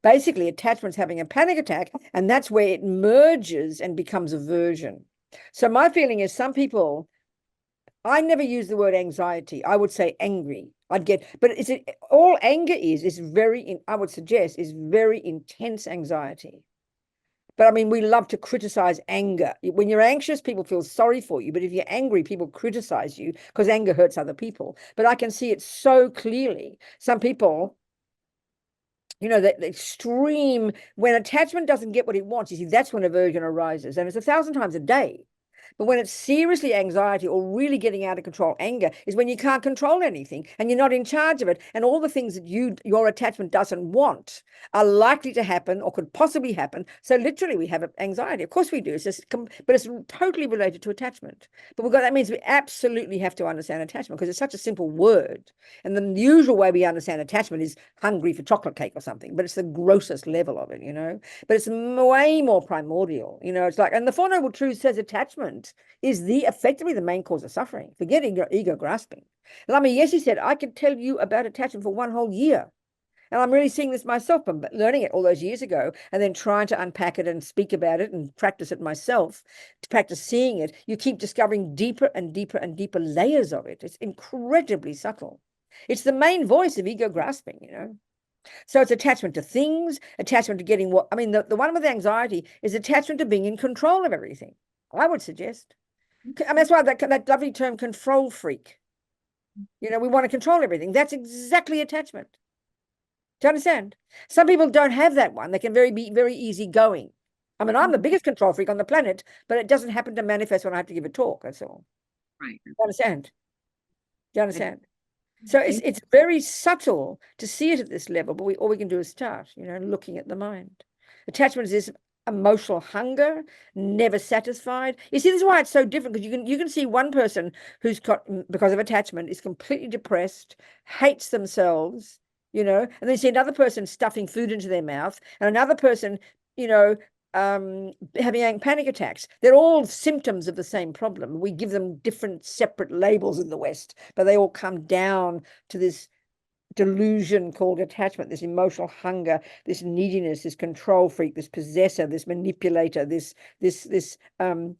Basically, attachment's having a panic attack, and that's where it merges and becomes aversion. So my feeling is some people, I never use the word anxiety. I would say angry. But is it all anger is very, I would suggest, is very intense anxiety. But I mean, we love to criticize anger. When you're anxious, people feel sorry for you. But if you're angry, people criticize you because anger hurts other people. But I can see it so clearly. Some people, the extreme, when attachment doesn't get what it wants, you see, that's when aversion arises. And it's 1,000 times a day. But when it's seriously anxiety or really getting out of control, anger is when you can't control anything and you're not in charge of it. And all the things that your attachment doesn't want are likely to happen or could possibly happen. So literally we have anxiety. Of course we do. But it's totally related to attachment. But that means we absolutely have to understand attachment because it's such a simple word. And the usual way we understand attachment is hungry for chocolate cake or something, but it's the grossest level of it, But it's way more primordial, it's like, and the Four Noble Truths says attachment is effectively the main cause of suffering. Forget ego grasping. Lama Yesi said, I could tell you about attachment for one whole year. And I'm really seeing this myself, but learning it all those years ago and then trying to unpack it and speak about it and practice it myself, to practice seeing it, you keep discovering deeper and deeper and deeper layers of it. It's incredibly subtle. It's the main voice of ego grasping, So it's attachment to things, attachment to getting the one with anxiety is attachment to being in control of everything. I would suggest. I mean, that's why that lovely term control freak. We want to control everything. That's exactly attachment. Do you understand? Some people don't have that one. They can be very easygoing. I mean, I'm the biggest control freak on the planet, but it doesn't happen to manifest when I have to give a talk. That's all. Right. Do you understand? Do you understand? So it's very subtle to see it at this level, but all we can do is start, looking at the mind. Attachment is this emotional hunger, never satisfied. You see, this is why it's so different, because you can see one person who's got, because of attachment, is completely depressed, hates themselves, and then you see another person stuffing food into their mouth, and another person, having panic attacks. They're all symptoms of the same problem. We give them different separate labels in the West, but they all come down to this delusion called attachment, this emotional hunger, this neediness, this control freak, this possessor, this manipulator, this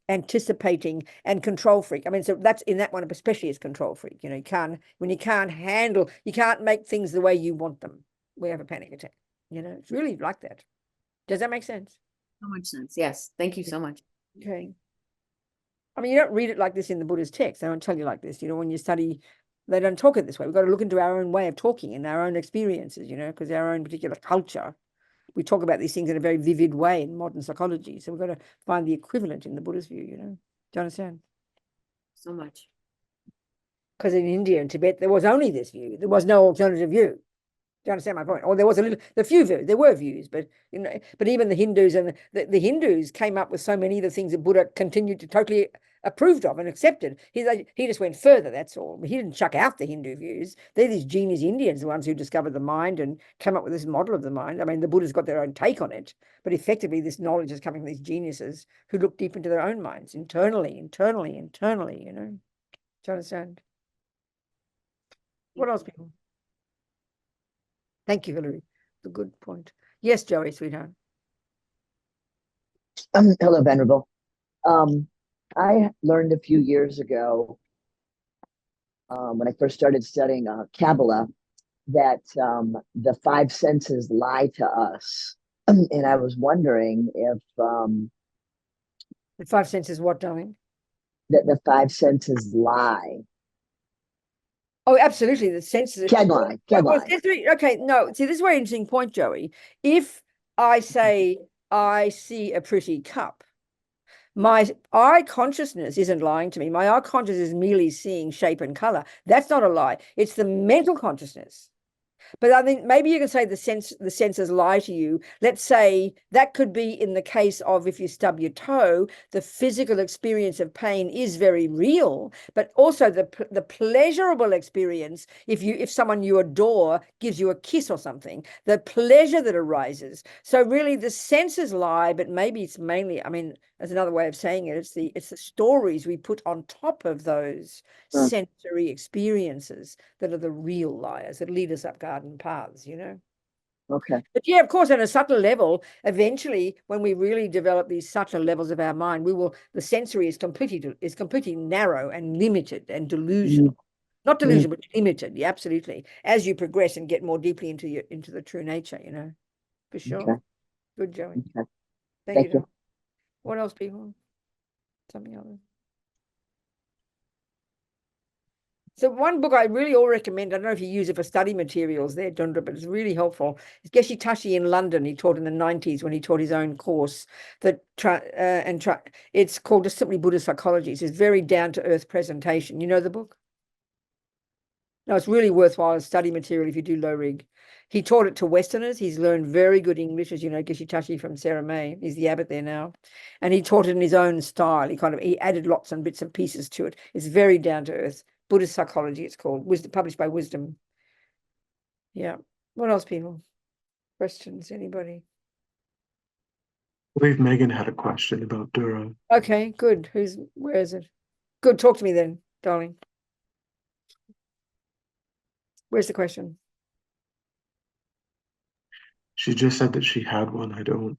anticipating and control freak. I mean, so that's in that one especially is control freak. You can't make things the way you want them. We have a panic attack. It's really like that. Does that make sense? So much sense. Yes. Thank you so much. Okay. I mean, you don't read it like this in the Buddha's text. They don't tell you like this. When you study, they don't talk it this way. We've got to look into our own way of talking and our own experiences, because our own particular culture. We talk about these things in a very vivid way in modern psychology. So we've got to find the equivalent in the Buddhist view, Do you understand? So much. Because in India and Tibet, there was only this view. There was no alternative view. Do you understand my point? Or there was there were views, but but even the Hindus and the Hindus came up with so many of the things that Buddha continued to totally approved of and accepted. He just went further, that's all. He didn't chuck out the Hindu views. They're these genius Indians, the ones who discovered the mind and came up with this model of the mind. I mean, the Buddha's got their own take on it, but effectively this knowledge is coming from these geniuses who look deep into their own minds, internally, you know. Do you understand? What else, people? Thank you, Hillary. A good point. Yes, Joey, sweetheart. Hello, Venerable. I learned a few years ago, when I first started studying Kabbalah, that the five senses lie to us. And I was wondering if The five senses, what, darling? that the five senses lie. Oh, absolutely. The senses. Can lie. Can Well, lie. okay, no. See, this is a very interesting point, Joey. If I say I see a pretty cup, my eye consciousness isn't lying to me. My eye consciousness is merely seeing shape and color. That's not a lie. It's the mental consciousness. But I think maybe you can say the senses lie to you. Let's say that could be in the case of if you stub your toe, the physical experience of pain is very real, but also the pleasurable experience, if someone you adore gives you a kiss or something, the pleasure that arises. So really the senses lie, but maybe it's mainly, I mean, as another way of saying it, it's the stories we put on top of those sensory experiences that are the real liars that lead us up garden paths, you know. Okay. But yeah, of course, on a subtle level, eventually, when we really develop these subtle levels of our mind, the sensory is completely narrow and limited and delusional. Not delusional, but limited. Yeah, absolutely. As you progress and get more deeply into the true nature, you know, for sure. Okay. Good, Joey. Okay. Thank you. you. What else, people? Something else. So one book I really all recommend, I don't know if you use it for study materials there, Dundra, but it's really helpful. It's Geshe Tashi in London. He taught in the 90s when he taught his own course. It's called just simply Buddhist Psychology. It's a very down-to-earth presentation. You know the book? No, it's really worthwhile study material if you do low rig. He taught it to Westerners. He's learned very good English, as you know, Geshe Tashi from Sarah May. He's the abbot there now. And he taught it in his own style. He added lots and bits and pieces to it. It's very down to earth. Buddhist Psychology, it's called. Published by Wisdom. Yeah. What else, people? Questions? Anybody? I believe Megan had a question about Dura. Okay, good. Where is it? Good. Talk to me then, darling. Where's the question? She just said that she had one. I don't.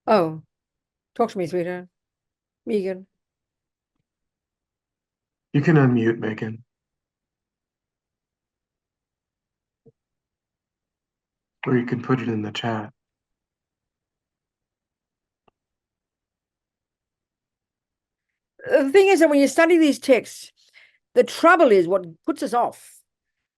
Oh, talk to me, sweetheart. Megan. You can unmute, Megan. Or you can put it in the chat. The thing is that when you study these texts, the trouble is what puts us off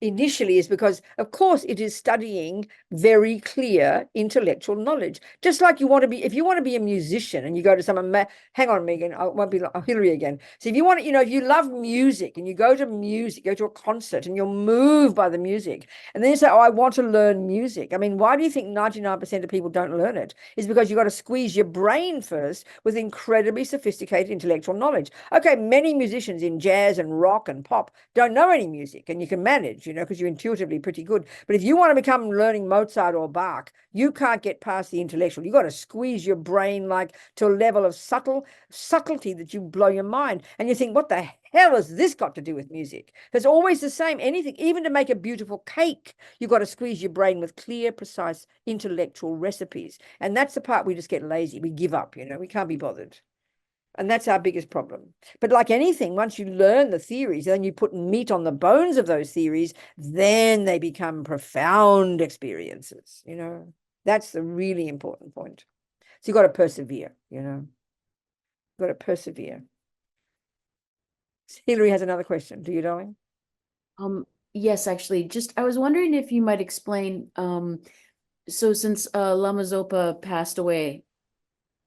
initially is because, of course, it is studying very clear intellectual knowledge. Just like if you want to be a musician and you go to someone, hang on, Megan, I won't be Hillary again. So if you want to, if you love music and you go to a concert and you're moved by the music, and then you say, oh, I want to learn music. I mean, why do you think 99% of people don't learn it? It's because you've got to squeeze your brain first with incredibly sophisticated intellectual knowledge. Okay, many musicians in jazz and rock and pop don't know any music, and you can manage, because you're intuitively pretty good. But if you want to become learning Mozart or Bach, you can't get past the intellectual. You've got to squeeze your brain like to a level of subtlety that you blow your mind. And you think, what the hell has this got to do with music? It's always the same. Anything, even to make a beautiful cake, you've got to squeeze your brain with clear, precise intellectual recipes. And that's the part we just get lazy. We give up, we can't be bothered. And that's our biggest problem. But like anything, once you learn the theories, then you put meat on the bones of those theories, then they become profound experiences, That's the really important point. So you've got to persevere, You've got to persevere. Hillary has another question. Do you, darling? Yes, actually, I was wondering if you might explain, so since Lama Zopa passed away,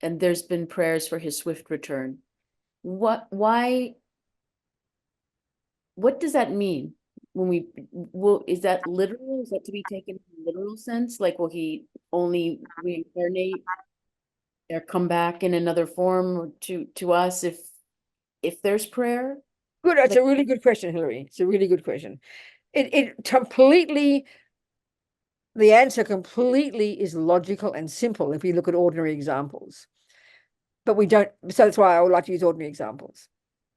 and there's been prayers for his swift return, what does that mean? Is that literal? Is that to be taken in a literal sense? Like, will he only reincarnate or come back in another form to us if if there's prayer? Good. It's a really good question, Hillary. It's a really good question. It completely, the answer completely is logical and simple if we look at ordinary examples. But we don't, so that's why I would like to use ordinary examples.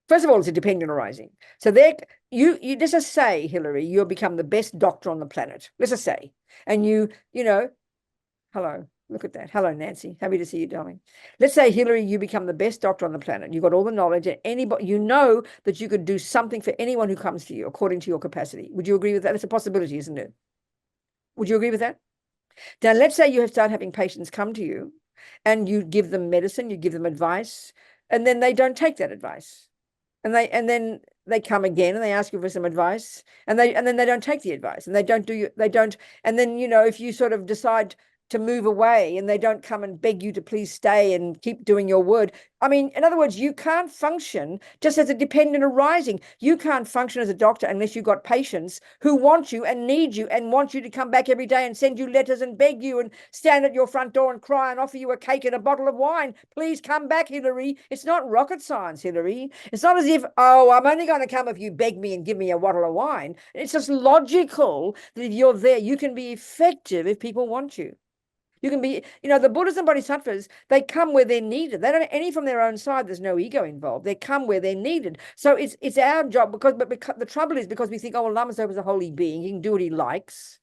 First of all, it's a dependent arising. So there, you let's just say, Hillary, you'll become the best doctor on the planet. Let's just say, and you know, hello, look at that. Hello, Nancy. Happy to see you, darling. Let's say, Hillary, you become the best doctor on the planet. You've got all the knowledge, and anybody, you know that you could do something for anyone who comes to you according to your capacity. Would you agree with that? It's a possibility, isn't it? Would you agree with that? Now, let's say you have started having patients come to you, and you give them medicine, you give them advice, and then they don't take that advice. And then they come again and they ask you for some advice, and then they don't take the advice, and they don't and then, you know, if you sort of decide to move away and they don't come and beg you to please stay and keep doing your word. I mean, in other words, you can't function just as a dependent arising. You can't function as a doctor unless you've got patients who want you and need you and want you to come back every day and send you letters and beg you and stand at your front door and cry and offer you a cake and a bottle of wine. Please come back, Hillary. It's not rocket science, Hillary. It's not as if, oh, I'm only going to come if you beg me and give me a bottle of wine. It's just logical that if you're there, you can be effective if people want you. You can be, you know, the Buddhas and Bodhisattvas, they come where they're needed. They don't have any from their own side. There's no ego involved. They come where they're needed. So it's our job, because the trouble is, because we think, oh, well, Lama Zopa is a holy being. He can do what he likes.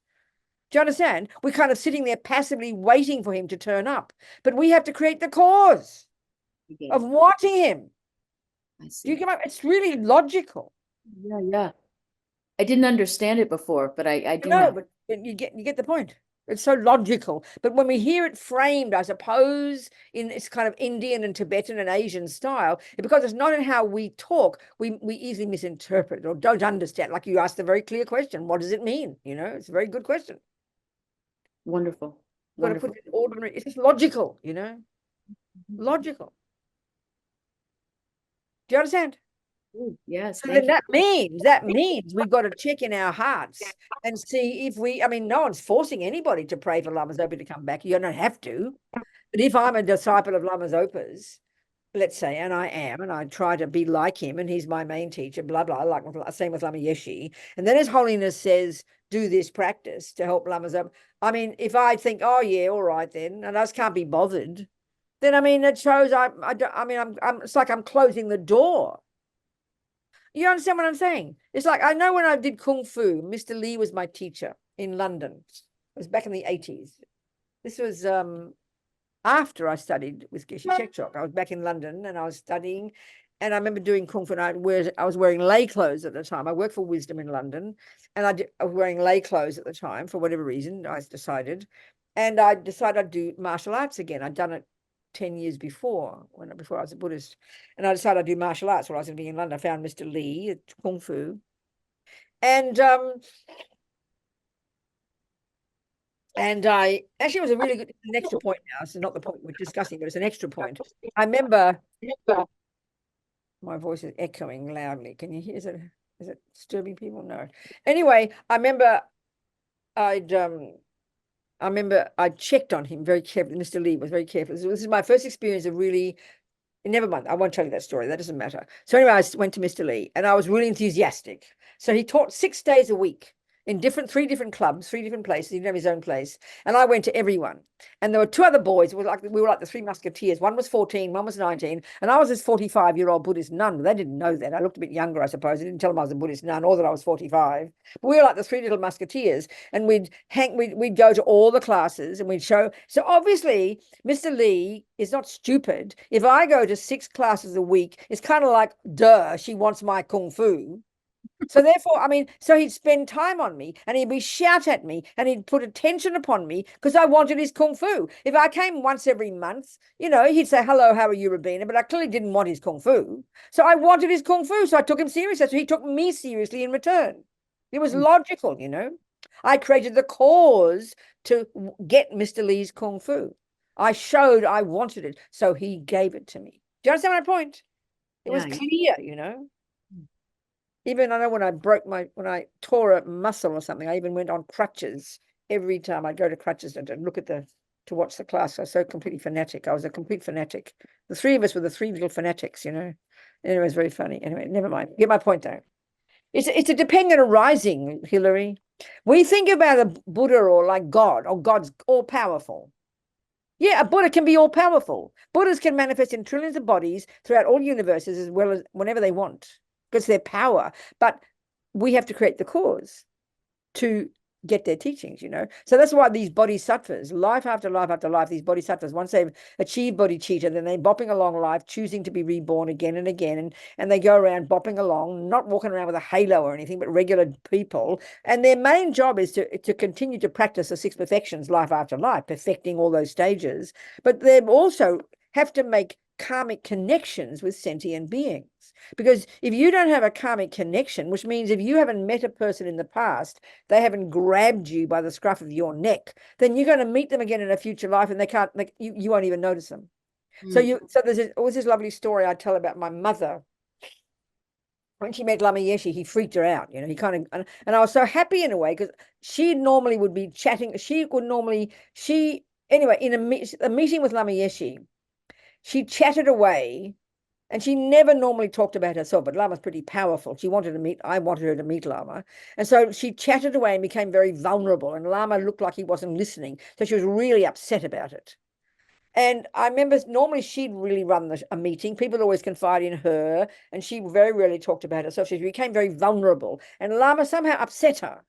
Do you understand? We're kind of sitting there passively waiting for him to turn up. But we have to create the cause of wanting him. I Do see. you come up? It's really logical. Yeah. I didn't understand it before, but I do No, now. but you get the point. It's so logical. But when we hear it framed, I suppose, in its kind of Indian and Tibetan and Asian style, because it's not in how we talk, we easily misinterpret or don't understand. Like you asked a very clear question. What does it mean? You know, it's a very good question. Wonderful. You've got to put it in ordinary. It's just logical, you know, logical. Do you understand? Yes, So thank then you. that means we've got to check in our hearts and see if I mean, no one's forcing anybody to pray for Lama Zopa to come back. You don't have to. But if I'm a disciple of Lama Zopa's, let's say, and I am, and I try to be like him, and he's my main teacher, blah, blah, like same with Lama Yeshe. And then His Holiness says, do this practice to help Lama Zopa. I mean, if I think, oh, yeah, all right then, and I just can't be bothered, then, I mean, it shows it's like I'm closing the door. You understand what I'm saying? It's like, I know when I did Kung Fu, Mr. Lee was my teacher in London. It was back in the 80s. This was after I studied with Geshe Chekchok. I was back in London and I was studying, and I remember doing Kung Fu, and I was wearing lay clothes at the time. I worked for Wisdom in London, and I was wearing lay clothes at the time for whatever reason, I decided. And I decided I'd do martial arts again. I'd done it 10 years before, before I was a Buddhist. And I decided I'd do martial arts while I was living in London. I found Mr. Lee at Kung Fu. And I actually, it was a really good, an extra point now. It's not the point we're discussing, but it's an extra point. I remember my voice is echoing loudly. Can you hear? Is it disturbing people? No. Anyway, I remember I checked on him very carefully. Mr. Lee was very careful. This is my first experience of really. Never mind, I won't tell you that story. That doesn't matter. So anyway, I went to Mr. Lee, and I was really enthusiastic. So he taught 6 days a week in 3 different clubs, 3 different places. He didn't have his own place. And I went to everyone. And there were 2 other boys. We were like the 3 musketeers. One was 14, one was 19. And I was this 45-year-old Buddhist nun. They didn't know that. I looked a bit younger, I suppose. I didn't tell them I was a Buddhist nun or that I was 45. But we were like the 3 little musketeers. And we'd go to all the classes and we'd show. So obviously, Mr. Lee is not stupid. If I go to 6 classes a week, it's kind of like, duh, she wants my Kung Fu. So therefore, I mean, so he'd spend time on me and he'd shout at me and he'd put attention upon me because I wanted his Kung Fu. If I came once every month, you know, he'd say, hello, how are you, Robina? But I clearly didn't want his Kung Fu. So I wanted his Kung Fu. So I took him seriously. So he took me seriously in return. It was logical, you know. I created the cause to get Mr. Lee's Kung Fu. I showed I wanted it. So he gave it to me. Do you understand my point? It was clear, you know. Even I know when I tore a muscle or something, I even went on crutches every time I'd go to crutches and to watch the class. I was so completely fanatic. I was a complete fanatic. The 3 of us were the 3 little fanatics, you know. Anyway, it's very funny. Anyway, never mind. Get my point though. It's a dependent arising, Hillary. We think about a Buddha or like God, or God's all powerful. Yeah, a Buddha can be all powerful. Buddhas can manifest in trillions of bodies throughout all universes as well as whenever they want, because their power. But we have to create the cause to get their teachings, you know. So that's why these bodhisattvas, life after life after life, these bodhisattvas, once they've achieved bodhicitta, then they're bopping along life, choosing to be reborn again and again, and they go around bopping along, not walking around with a halo or anything, but regular people. And their main job is to continue to practice the six perfections life after life, perfecting all those stages. But they also have to make karmic connections with sentient beings. Because if you don't have a karmic connection, which means if you haven't met a person in the past, they haven't grabbed you by the scruff of your neck, then you're going to meet them again in a future life, and they can't, like, you won't even notice them. So there's always this lovely story I tell about my mother. When she met Lama Yeshe, he freaked her out, you know. He kind of, and I was so happy in a way, because she normally would be chatting. Anyway, in a meeting with Lama Yeshe, she chatted away. And she never normally talked about herself, but Lama's pretty powerful. I wanted her to meet Lama. And so she chatted away and became very vulnerable. And Lama looked like he wasn't listening. So she was really upset about it. And I remember normally she'd really run a meeting. People always confide in her. And she very rarely talked about herself. She became very vulnerable. And Lama somehow upset her.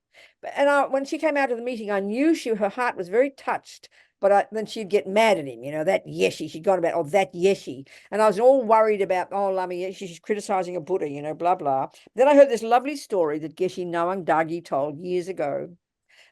And when she came out of the meeting, I knew her heart was very touched. But then she'd get mad at him, you know, that Yeshe. She'd gone about, that Yeshe. And I was all worried about, Lama Yeshe, she's criticizing a Buddha, you know, blah, blah. Then I heard this lovely story that Geshe Nawang Dagi told years ago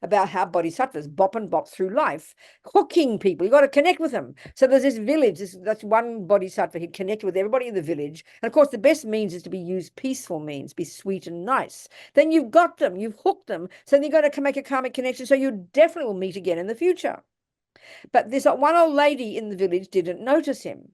about how bodhisattvas bop and bop through life, hooking people. You got to connect with them. So there's this village, that's one bodhisattva. He'd connect with everybody in the village. And of course, the best means is to use peaceful means, be sweet and nice. Then you've got them, you've hooked them. So then you've got to make a karmic connection. So you definitely will meet again in the future. But this one old lady in the village didn't notice him.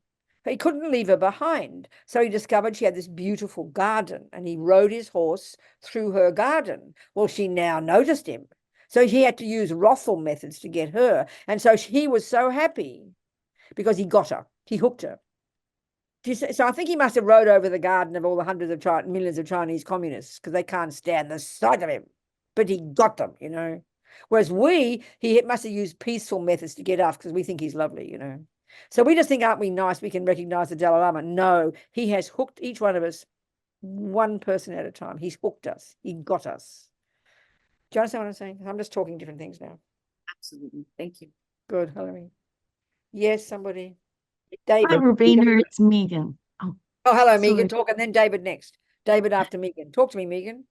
He couldn't leave her behind. So he discovered she had this beautiful garden, and he rode his horse through her garden. Well, she now noticed him. So he had to use wrathful methods to get her. And so he was so happy because he got her. He hooked her. So I think he must have rode over the garden of all the millions of Chinese communists, because they can't stand the sight of him. But he got them, you know. Whereas he must have used peaceful methods to get us, because we think he's lovely, you know. So we just think, aren't we nice? We can recognize the Dalai Lama. No, he has hooked each one of us, one person at a time. He's hooked us. He got us. Do you understand what I'm saying? I'm just talking different things now. Absolutely. Thank you. Good, Hillary. Yes, somebody. Hi, David. Robina, it's Megan. Oh, hello, sorry. Megan. Talk, and then David next. David after Megan. Talk to me, Megan.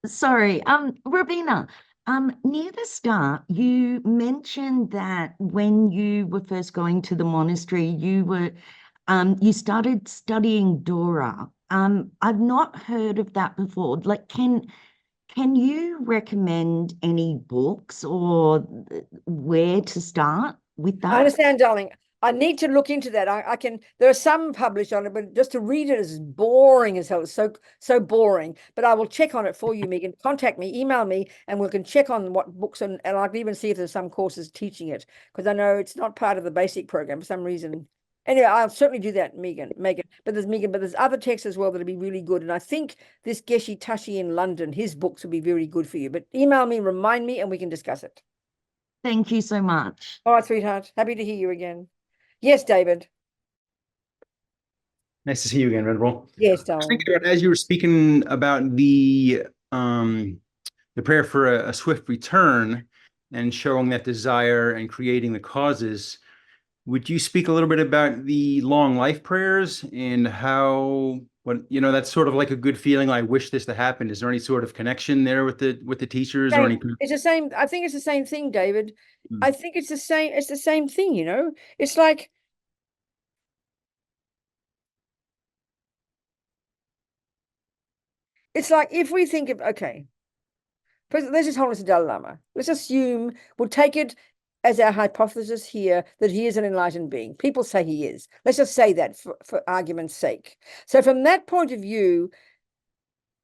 Sorry, Robina, near the start, you mentioned that when you were first going to the monastery, you started studying Dora. I've not heard of that before. Like, can you recommend any books or where to start with I that? understand, darling. I need to look into that. I can. There are some published on it, but just to read it is boring as hell. It's so boring. But I will check on it for you, Megan. Contact me, email me, and we can check on what books, and I can even see if there's some courses teaching it, because I know it's not part of the basic program for some reason. Anyway, I'll certainly do that, Megan. But there's other texts as well that'll be really good. And I think this Geshe Tashi in London, his books will be very good for you. But email me, remind me, and we can discuss it. Thank you so much. All right, sweetheart. Happy to hear you again. Yes, David. Nice to see you again, Venerable. Yes, I was darling. thinking about, as you were speaking about the prayer for a swift return and showing that desire and creating the causes, would you speak a little bit about the long life prayers and how, that's sort of like a good feeling. I wish this to happen. Is there any sort of connection there with the teachers or any? It's the same. I think it's the same thing, David. Hmm. I think it's the same thing, you know. It's like if we think of, okay, let's just hold us to Dalai Lama. Let's assume, we'll take it as our hypothesis here that he is an enlightened being. People say he is. Let's just say that for argument's sake. So from that point of view,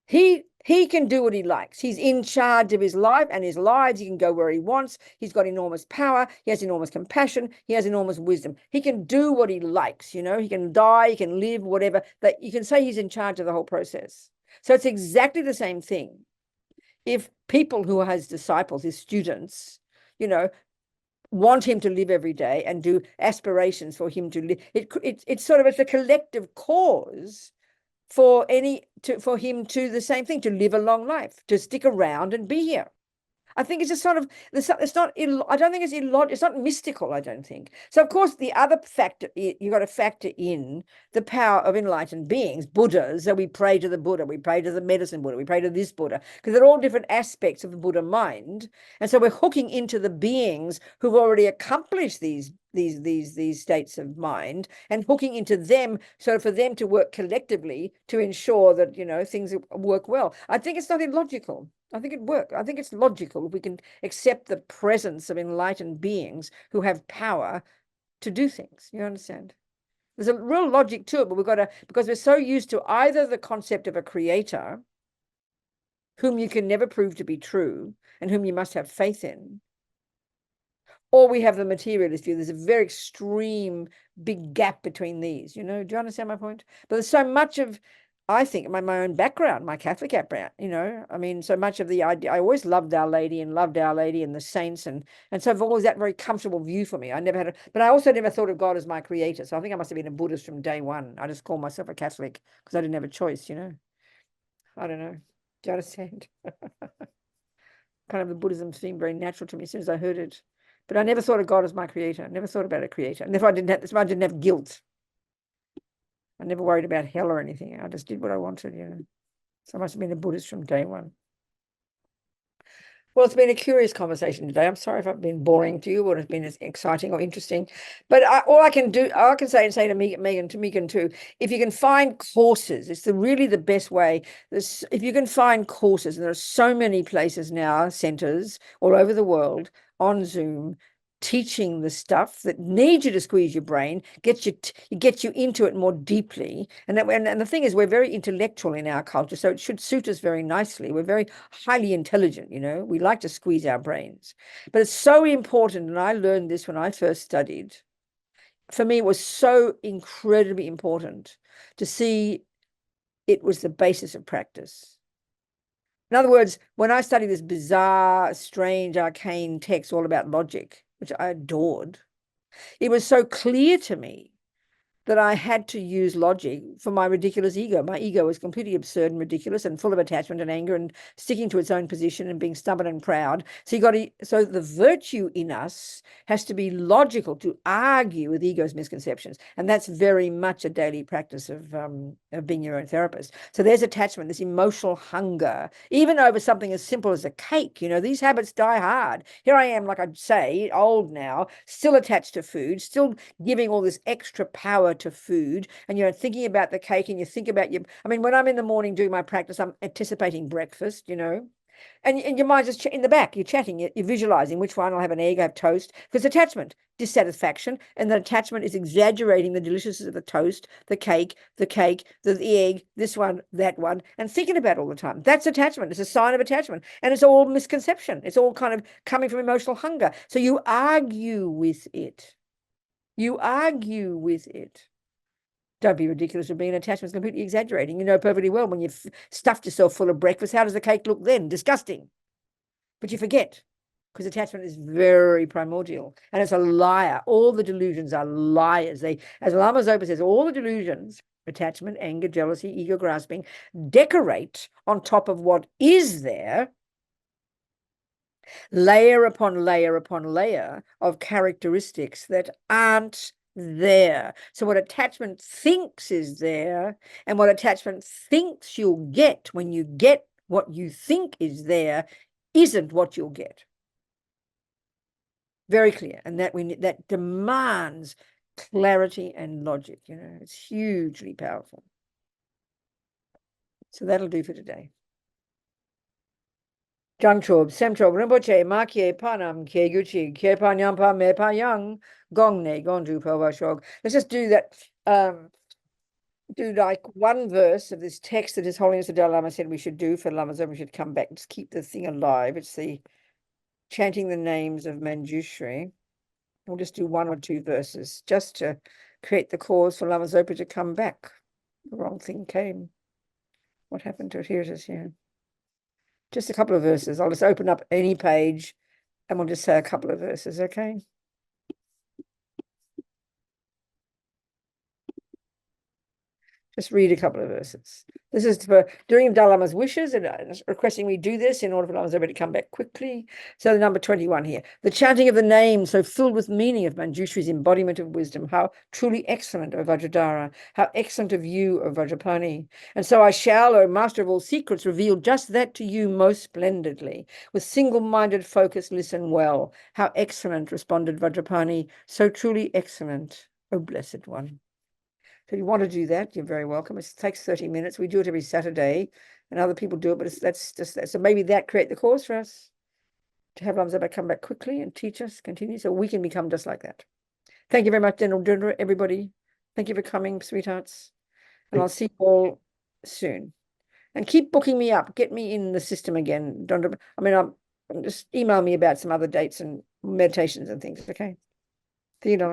he he can do what he likes. He's in charge of his life and his lives. He can go where he wants. He's got enormous power. He has enormous compassion. He has enormous wisdom. He can do what he likes, you know, he can die, he can live, whatever. That you can say he's in charge of the whole process. So it's exactly the same thing. If people who are his disciples, his students, you know, want him to live every day and do aspirations for him to live, it's sort of, it's a collective cause for him to the same thing, to live a long life, to stick around and be here. I think it's just sort of, it's not, I don't think it's illogical, it's not mystical, I don't think. So of course, the other factor, you've got to factor in the power of enlightened beings, Buddhas. So we pray to the Buddha, we pray to the medicine Buddha, we pray to this Buddha, because they're all different aspects of the Buddha mind. And so we're hooking into the beings who've already accomplished these states of mind, and hooking into them, so for them to work collectively to ensure that, you know, things work well. I think it's not illogical. I think it works. I think it's logical if we can accept the presence of enlightened beings who have power to do things. You understand? There's a real logic to it, but we've got to, because we're so used to either the concept of a creator whom you can never prove to be true and whom you must have faith in, or we have the materialist view. There's a very extreme big gap between these, you know. Do you understand my point? But there's so much of, I think, my own background, my Catholic background, you know, I mean, so much of the idea, I always loved Our Lady and the saints, and so I've always that very comfortable view for me. I never had but I also never thought of God as my creator. So I think I must have been a Buddhist from day one. I just called myself a Catholic because I didn't have a choice, you know. I don't know. Do you understand? Kind of the Buddhism seemed very natural to me as soon as I heard it. But I never thought of God as my creator. I never thought about a creator. And I didn't have guilt. I never worried about hell or anything. I just did what I wanted, you know. So I must have been a Buddhist from day one. Well, it's been a curious conversation today. I'm sorry if I've been boring to you or it's been as exciting or interesting. But all I can say and say to Megan too, if you can find courses, it's really the best way. If you can find courses, and there are so many places now, centers all over the world on Zoom, teaching the stuff that needs you to squeeze your brain, gets you into it more deeply. And the thing is, we're very intellectual in our culture, so it should suit us very nicely. We're very highly intelligent, you know. We like to squeeze our brains. But it's so important, and I learned this when I first studied. For me, it was so incredibly important to see it was the basis of practice. In other words, when I studied this bizarre, strange, arcane text all about logic, which I adored, it was so clear to me that I had to use logic for my ridiculous ego. My ego was completely absurd and ridiculous and full of attachment and anger and sticking to its own position and being stubborn and proud. So so the virtue in us has to be logical, to argue with ego's misconceptions. And that's very much a daily practice of being your own therapist. So there's attachment, this emotional hunger, even over something as simple as a cake. You know, these habits die hard. Here I am, like I'd say, old now, still attached to food, still giving all this extra power to food, and you're thinking about the cake, and you think about I mean, when I'm in the morning doing my practice, I'm anticipating breakfast, you know, and your mind's just in the back, you're chatting, you're visualizing which one. I'll have an egg, I have toast, because attachment, dissatisfaction, and the attachment is exaggerating the deliciousness of the toast, the cake, the egg, this one, that one, and thinking about it all the time. That's attachment. It's a sign of attachment, and it's all misconception. It's all kind of coming from emotional hunger. So you argue with it. You argue with it. Don't be ridiculous with being attachment. It's completely exaggerating. You know perfectly well when you've stuffed yourself full of breakfast, how does the cake look then? Disgusting. But you forget, because attachment is very primordial, and it's a liar. All the delusions are liars. As Lama Zopa says, all the delusions, attachment, anger, jealousy, ego grasping, decorate on top of what is there, layer upon layer upon layer of characteristics that aren't there. So what attachment thinks is there, and what attachment thinks you'll get when you get what you think is there, isn't what you'll get. Very clear. And that demands clarity and logic. You know, it's hugely powerful. So that'll do for today. Jangchob, Semchob, Rinpoche, Makye, Panam, Kye Guchi, Kye Panyampa, Me Payang, Gongne, Gondu, Pawashog. Let's just do that do like one verse of this text that His Holiness the Dalai Lama said we should do for Lama Zopa. We should come back, just keep the thing alive. It's the chanting the names of Manjushri. We'll just do 1 or 2 verses just to create the cause for Lama Zopa to come back. The wrong thing came. What happened to it? Here it is here. Just a couple of verses. I'll just open up any page and we'll just say a couple of verses, okay? Just read a couple of verses. This is for doing Dalai Lama's wishes and requesting we do this in order for Lama Zopa to come back quickly. So the number 21 here. The chanting of the name so filled with meaning of Manjushri's embodiment of wisdom. How truly excellent, O Vajradhara. How excellent of you, O Vajrapani. And so I shall, O Master of all secrets, reveal just that to you most splendidly. With single-minded focus, listen well. How excellent, responded Vajrapani. So truly excellent, O Blessed One. So if you want to do that, you're very welcome. It takes 30 minutes. We do it every Saturday, and other people do it, but that's just that. So maybe that create the cause for us to have Lama Zopa come back quickly and teach us, continue, so we can become just like that. Thank you very much, Dendra, everybody. Thank you for coming, sweethearts. And I'll see you all soon. And keep booking me up. Get me in the system again. Just email me about some other dates and meditations and things, okay? See you, darling.